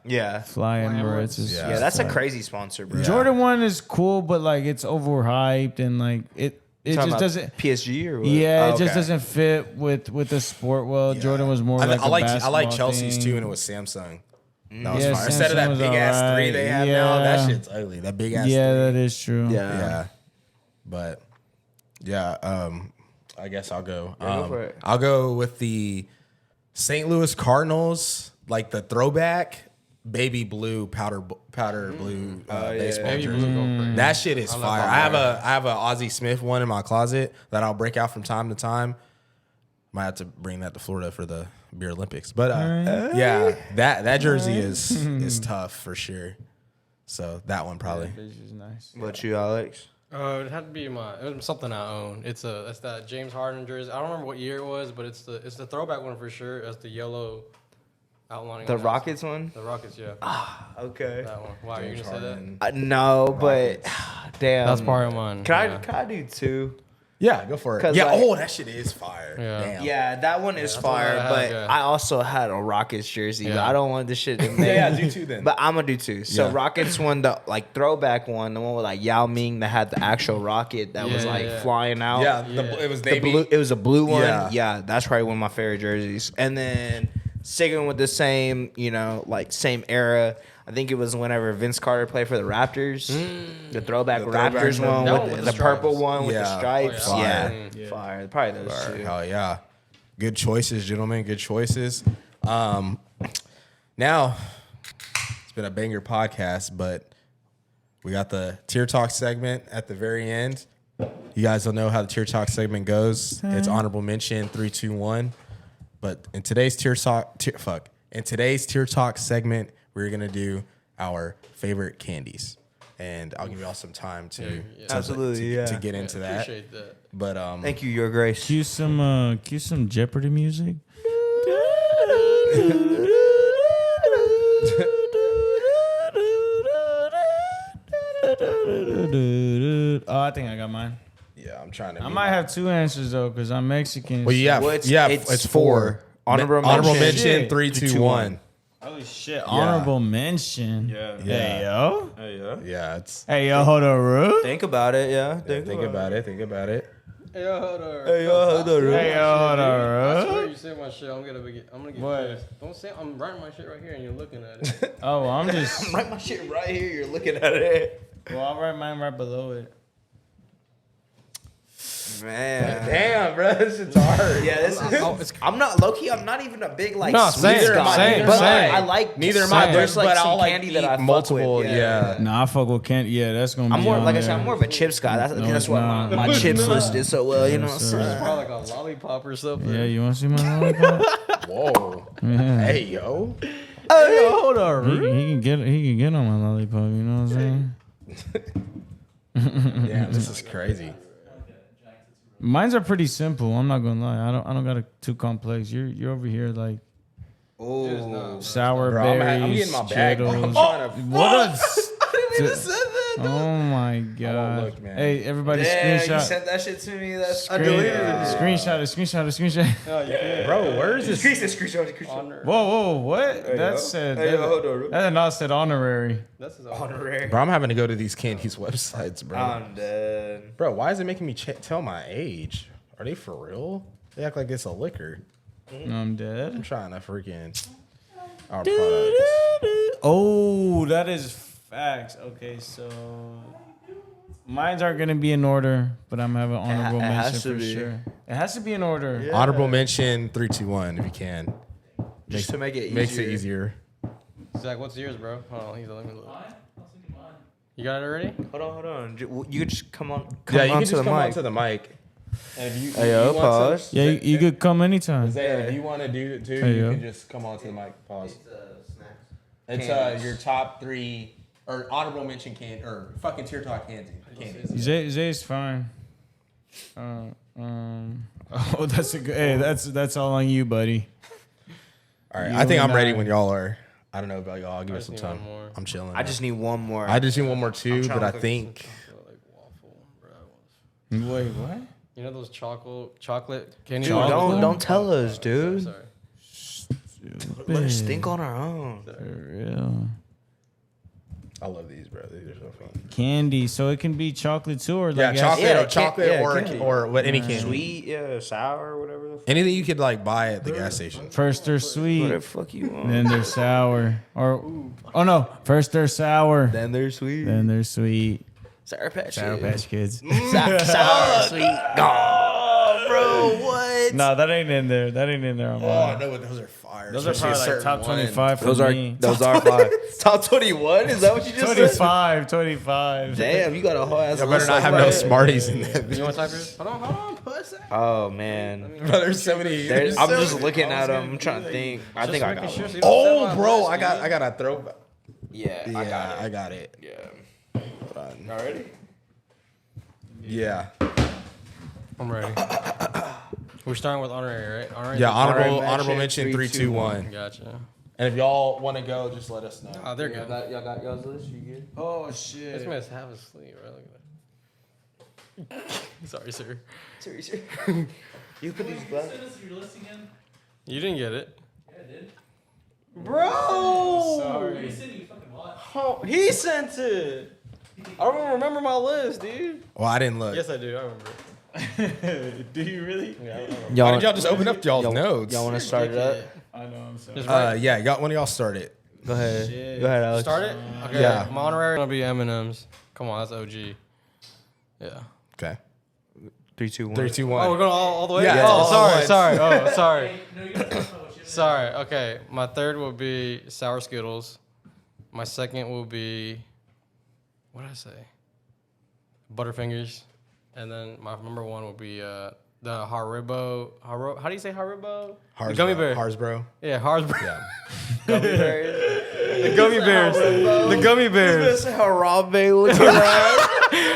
Fly Emirates is Yeah. Yeah, that's a like- crazy sponsor, bro. Jordan 1 is cool, but like it's overhyped and like it Talking just about doesn't. PSG or what? Yeah, Oh, it just okay. doesn't fit with the sport well. Jordan was more I like like a I like basketball Chelsea's thing. too, and it was Samsung. That was Yeah, fire. Instead of Samsung that was big ass alright. 3 they have now, that Yeah. shit's ugly. That big ass. Yeah, 3. that is true. Yeah. Yeah, but yeah, I guess I'll go. Yeah, go for it. I'll go with the St. Louis Cardinals, like the throwback. baby blue powder blue baseball Baby jersey. blue go crazy. That shit is I love fire. that I have a Ozzie Smith one in my closet that I'll break out from time to time. Might have to bring that to Florida for the Beer Olympics. But yeah, that jersey is tough for sure. So that one probably. This is nice. What you, Alex? It had to be it was something I own. It's that James Harden jersey. I don't remember what year it was, but it's the throwback one for sure. It's the yellow outlining. The on the Rockets one? The Rockets, yeah. Okay. That one. Wow, you're gonna say that? No, but damn. That's part of mine. Can I do two? Yeah, go for it. 'Cause, Yeah, like- that shit is fire. Yeah. Damn. Yeah, that one is that's the one fire, that I but have, yeah. I also had a Rockets jersey, but Yeah. I don't want this shit to make Yeah, do two then. But I'm gonna do two. So Yeah. Rockets one, the like throwback one, the one with like Yao Ming that had the actual rocket that was Yeah, like yeah. flying out. Yeah, Yeah. it was The navy. blue, it was a blue one. Yeah. Yeah, that's probably one of my favorite jerseys. And then sticking with the same, same era. I think it was whenever Vince Carter played for the Raptors. The throwback The throwback Raptors one. one That with one with the the purple stripes. one with the Yeah. stripes. Oh, yeah. yeah. Fire. Probably those Fire. two. Hell yeah. Good choices, gentlemen. Good choices. Now, it's been a banger podcast, but we got the Tier Talk segment at the very end. You guys don't know how the Tier Talk segment goes. It's honorable mention 3, 2, 1. But in today's Tier Talk segment, we're gonna do our favorite candies, and I'll give you all some time to Absolutely, yeah. to get into that. Appreciate that. But Thank you, Your Grace. Cue some Jeopardy music. Oh, I think I got mine. yeah, I'm trying to. I might have two answers though, cause I'm Mexican. Well, yeah, Well, it's- yeah, it's it's four. 4. Honorable Honorable mention. mention 3, 2, 1. Holy shit! Honorable mention. Yeah. Hey yo. Yeah, it's. Hey yo, hold on, Roo. Think about it, yeah. Think about it. Think about it. Hey, hold on. Hey, hold on. Hey yo, hold I on, swear Roo. you say my shit. I'm gonna get What? pissed. Don't say I'm writing my shit right here and you're looking at it. Oh, I'm just. Write my shit right here. You're looking at it. Well, I'll write mine right below it. Man. Damn, bro, this is hard. Yeah, this is. I'm not low key. I'm not even a big like. No, sweet same, guy, same, but same. I like. Neither am I, There's like but some I'll like candy eat that I fuck multiple. with. Yeah. Nah, I fuck with Kent. Yeah, that's gonna be. I'm more on like I there. said. I'm more of a chips guy. That's, No, that's it's what not. my chips list did so well. You know what I'm sir. saying? Probably like a lollipop or something. Yeah, you want to see my lollipop? Whoa. Yeah. Hey, yo. Hey, hold on. He can get on my lollipop. You know what I'm saying? Damn, this is crazy. Mines are pretty simple. I'm not gonna lie. I don't got it too complex. You're over here like Oh, sour Bro, berries. I'm getting my bag. Bro. I'm Jittles. trying to. What even said that. Oh my god! look, man. Hey, everybody, yeah, you screenshot. sent that shit to me. That's Screen- unbelievable. Screenshot. Bro, where is this? Whoa, what? That said. Hey, yo, hold on. That did not said honorary. That's his Honorary. Bro, I'm having to go to these Candies websites, bro. I'm dead. Bro, why is it making me tell my age? Are they for real? They act like it's a liquor. I'm I'm dead. trying to freaking our products. Oh, that is facts. Okay, so mines aren't gonna be in order, but I'm having honorable it has mention to for be. sure. It has to be in order. Yeah. Honorable mention 3, 2, 1 if you can. Just to make it easier. Makes it easier. Zach, what's yours, bro? Hold on, let me look. You got it already? Hold on. You could just come on. Yeah, you can onto just the come mic. onto the mic. And if you, Hey, yo, want pause. to- Yeah, you could come anytime. Zay, if you want to do it too, Hey, you yo. can just come onto the mic. Pause. It's Candies. your top 3 or honorable mention or fucking Tier Talk candies. Zay's fine. Oh, that's a good. Hey, that's all on you, buddy. All right, You I think I'm and ready I. when y'all are. I don't know about y'all. I'll give it just some need time. one more. I'm chilling. I just need one more. I just need one more too, trying but to I think of think Like waffle, bro. Wait, what? You know those chocolate candy? Dude, don't tell us, dude. Sorry. Let us think on our own. For real. I love these, bro. These are so fun. Candy, so it can be chocolate too, or Yeah, like chocolate, Yeah, or chocolate, yeah, or candy. or what? Any candy, Sweet, yeah, sour, whatever the anything you could like buy at the gas station. First they're sweet, whatever the fuck you want. then they're sour. Or oh no, first they're sour, Then they're sweet. then they're sweet. Sour Patch. Sour Patch Kids. Sour, sweet. Oh, bro, what? What? No, that ain't in there. That ain't in there on Oh, I mine. know what those are fire. Those are Especially probably a like top certain one. 25 for Those are me. 5. Top 21? Is that what you just said? 25. Damn, you got a whole ass. Y'all better list not like have no that. Smarties in that. You want to type yours? Hold on. Puss. Oh man, Bro, there's so many. I'm just looking at them. I'm trying to think. I think I got one. Oh, bro, I got a throwback. Yeah, Yeah, I got it. Yeah. Already? Yeah. I'm ready. We're starting with honorary, right? Honorary. Yeah, Honorable honorable mention, mention 3, 2, 1. Gotcha. And if y'all want to go, just let us know. Oh, they're good. Y'all got y'all's list? You good? Oh, This shit. man's half asleep, right? Look at that. Sorry, sir. Seriously? You put these glasses. You didn't get it. Sorry. Oh, he sent it. I don't even remember my list, dude. Well, I didn't look. Yes, I do. I remember. Do you really? Yeah, I remember. Why Y'all, did y'all just open up y'all's notes? y'all want to start it up? I know, I'm sorry. Just right. Yeah, one of y'all start it. Go ahead. Shit. Go ahead, Alex. Start it? Okay. Yeah. My honorary gonna be M&M's. Come on, that's OG. Yeah. Okay. 3, 2, 1. 3, 2, Oh, 1. we're going all the way? Yeah, Oh, all sorry, at sorry. Oh, sorry. Sorry. Okay. My third will be sour Skittles. My second will be, what did I say? Butterfingers. And then my number one will be the Haribo. How do you say Haribo? The gummy bear. Harsbro. Yeah, Haribo. Yeah. Gummy bears. The gummy bears. The gummy bears. Harambe looking ass.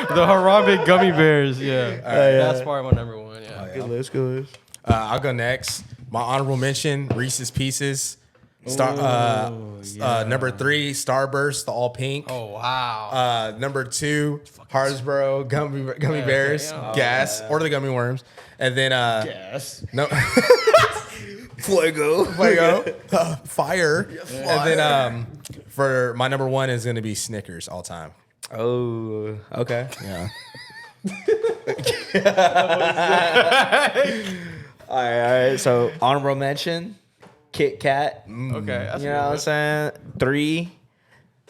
The Harambe gummy bears. Yeah. That's probably my number one. Yeah. Good list, good list. I'll go next. My honorable mention: Reese's Pieces. Number 3, Starburst, the all pink. Oh wow. Number 2, Harsbro gummy bears, yeah. gas, or the gummy worms, and then Yes. no Fuego. Fuego, fire, and then for my number 1 is gonna be Snickers all time. Oh, okay. Yeah. All right. So honorable mention, Kit Kat. Okay. That's You know what I'm saying? 3,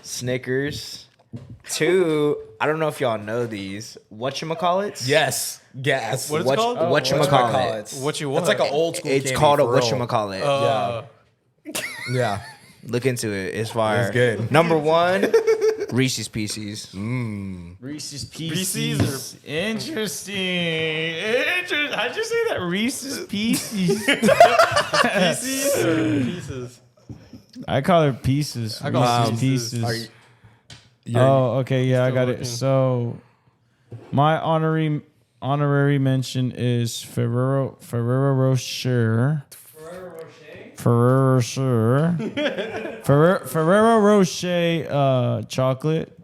Snickers. 2, I don't know if y'all know these. Whatchamacallits? Yes, gas. What is it called? Whatchamacallit. What you want? That's like an old school. It's candy called a for real. whatchamacallit. Yeah, Look into it. It's fire. It's good. Number 1, Reese's Pieces. Reese's Pieces Pieces. Interesting. How'd you say that? Reese's Pieces. pieces or pieces? I call her Pieces. I call her Reese's Pieces. Pieces. Oh, okay. Yeah, I Still got looking. it. So my honorary mention is Ferrero Rocher. Ferrero Rocher chocolate.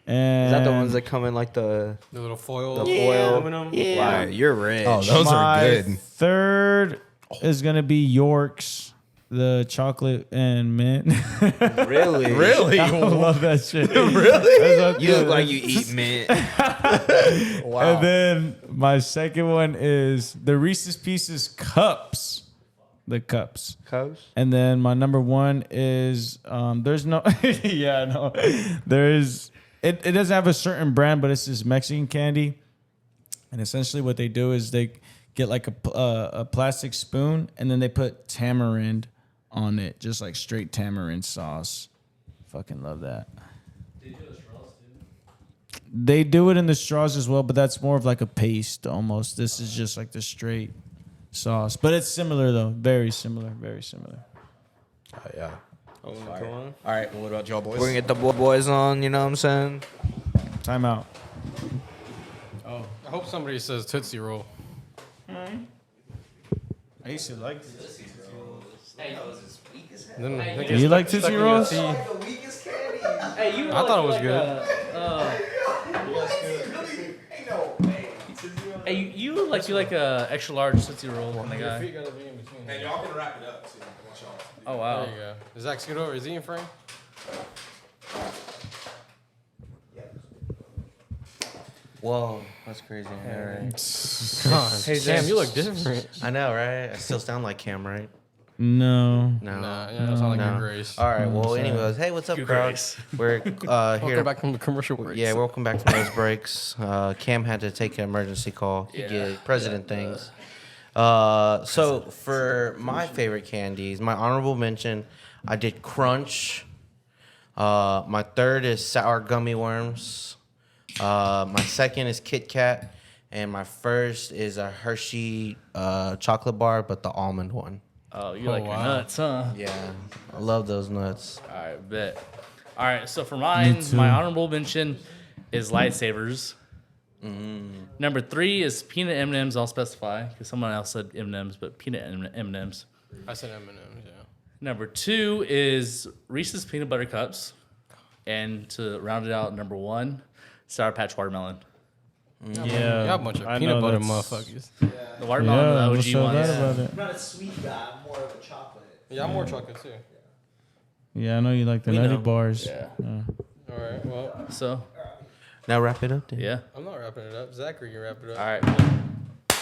And Is that the ones that come in like the The little foil. foil? Aluminum. Wow, you're rich. Oh, those are my good. third is gonna be York's, the chocolate and mint. Really? Really? I love that shit. Really? You look like you eat mint. Wow. And then my second one is the Reese's Pieces cups. The cups. Cubs? And then my number one is there's no yeah, no. There's it doesn't have a certain brand, but it's this Mexican candy. And essentially what they do is they get like a plastic spoon and then they put tamarind on it, just like straight tamarind sauce. Fucking love that. They do it in the straws as well, but that's more of like a paste almost. This is just like the straight sauce. But it's similar though. Very similar. Very similar. Yeah. Oh, come on. All right. Well, what about y'all boys? We're gonna get the boys on, you know what I'm saying? Time out. I hope somebody says Tootsie Roll. I used to like Then You like Tootsie Rolls? I thought it was good. Hey, you like a extra large Tootsie Roll kind of guy. And y'all can wrap it up too. Watch y'all. Oh wow. There you go. Is Zach scoot over? Is he in frame? Whoa, that's crazy. All right. God, Sam, you look different. I know, right? I still sound like Cam, right? No. No. Nah, yeah, that's not like No. your Grace. All right. Well, anyways, hey, what's up, crowd? Grace. We're here. Welcome back from the commercial break. Yeah, welcome back from those breaks. Cam had to take an emergency call. He did president things. So for my favorite candies, my honorable mention, I did Crunch. My third is sour gummy worms. My second is Kit Kat, and my first is a Hershey chocolate bar, but the almond one. Oh, you like your nuts, huh? Yeah, I love those nuts. All right, bet. All right, so for mine, my honorable mention is lightsabers. Number 3 is peanut M&Ms. I'll specify because someone else said M&Ms, but peanut M&Ms. I said M&M's, yeah. Number 2 is Reese's peanut butter cups, and to round it out, number 1, Sour Patch watermelon. Yeah, Y'all a bunch of I peanut know butter that's- motherfuckers. The watermelon, Yeah, the what's OG so ones. bad about it? I'm not a sweet guy. I'm more of a chocolate. Yeah, I'm more chocolate too. Yeah, I know you like the We nutty know. bars. Yeah. All right, well, So, Now wrap it up, then. yeah. I'm not wrapping it up. Zachary can wrap it up. All right. Cool.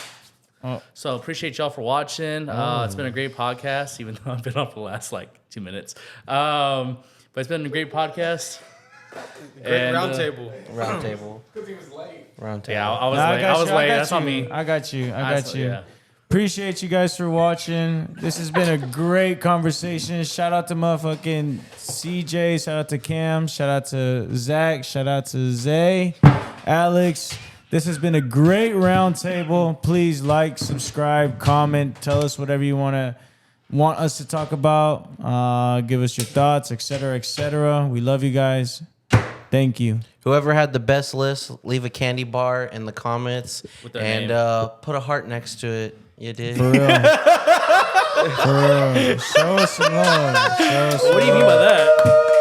Oh. So appreciate y'all for watching. It's been a great podcast, even though I've been on for the last 2 minutes. But it's been a great podcast. Great round table. Round table. Because he was late. Round table. Yeah, I was Nah, late. got I was you, late. got That's on you. me. I got you. I got you. Yeah. Appreciate you guys for watching. This has been a great conversation. Shout out to motherfucking CJ. Shout out to Cam. Shout out to Zach. Shout out to Zay. Alex. This has been a great round table. Please like, subscribe, comment. Tell us whatever you want us to talk about. Give us your thoughts, etc., etc. We love you guys. Thank you. Whoever had the best list, leave a candy bar in the comments With their and name. put a heart next to it. You did. For real. For real. Show us some love. Show us some What do you mean love. by that?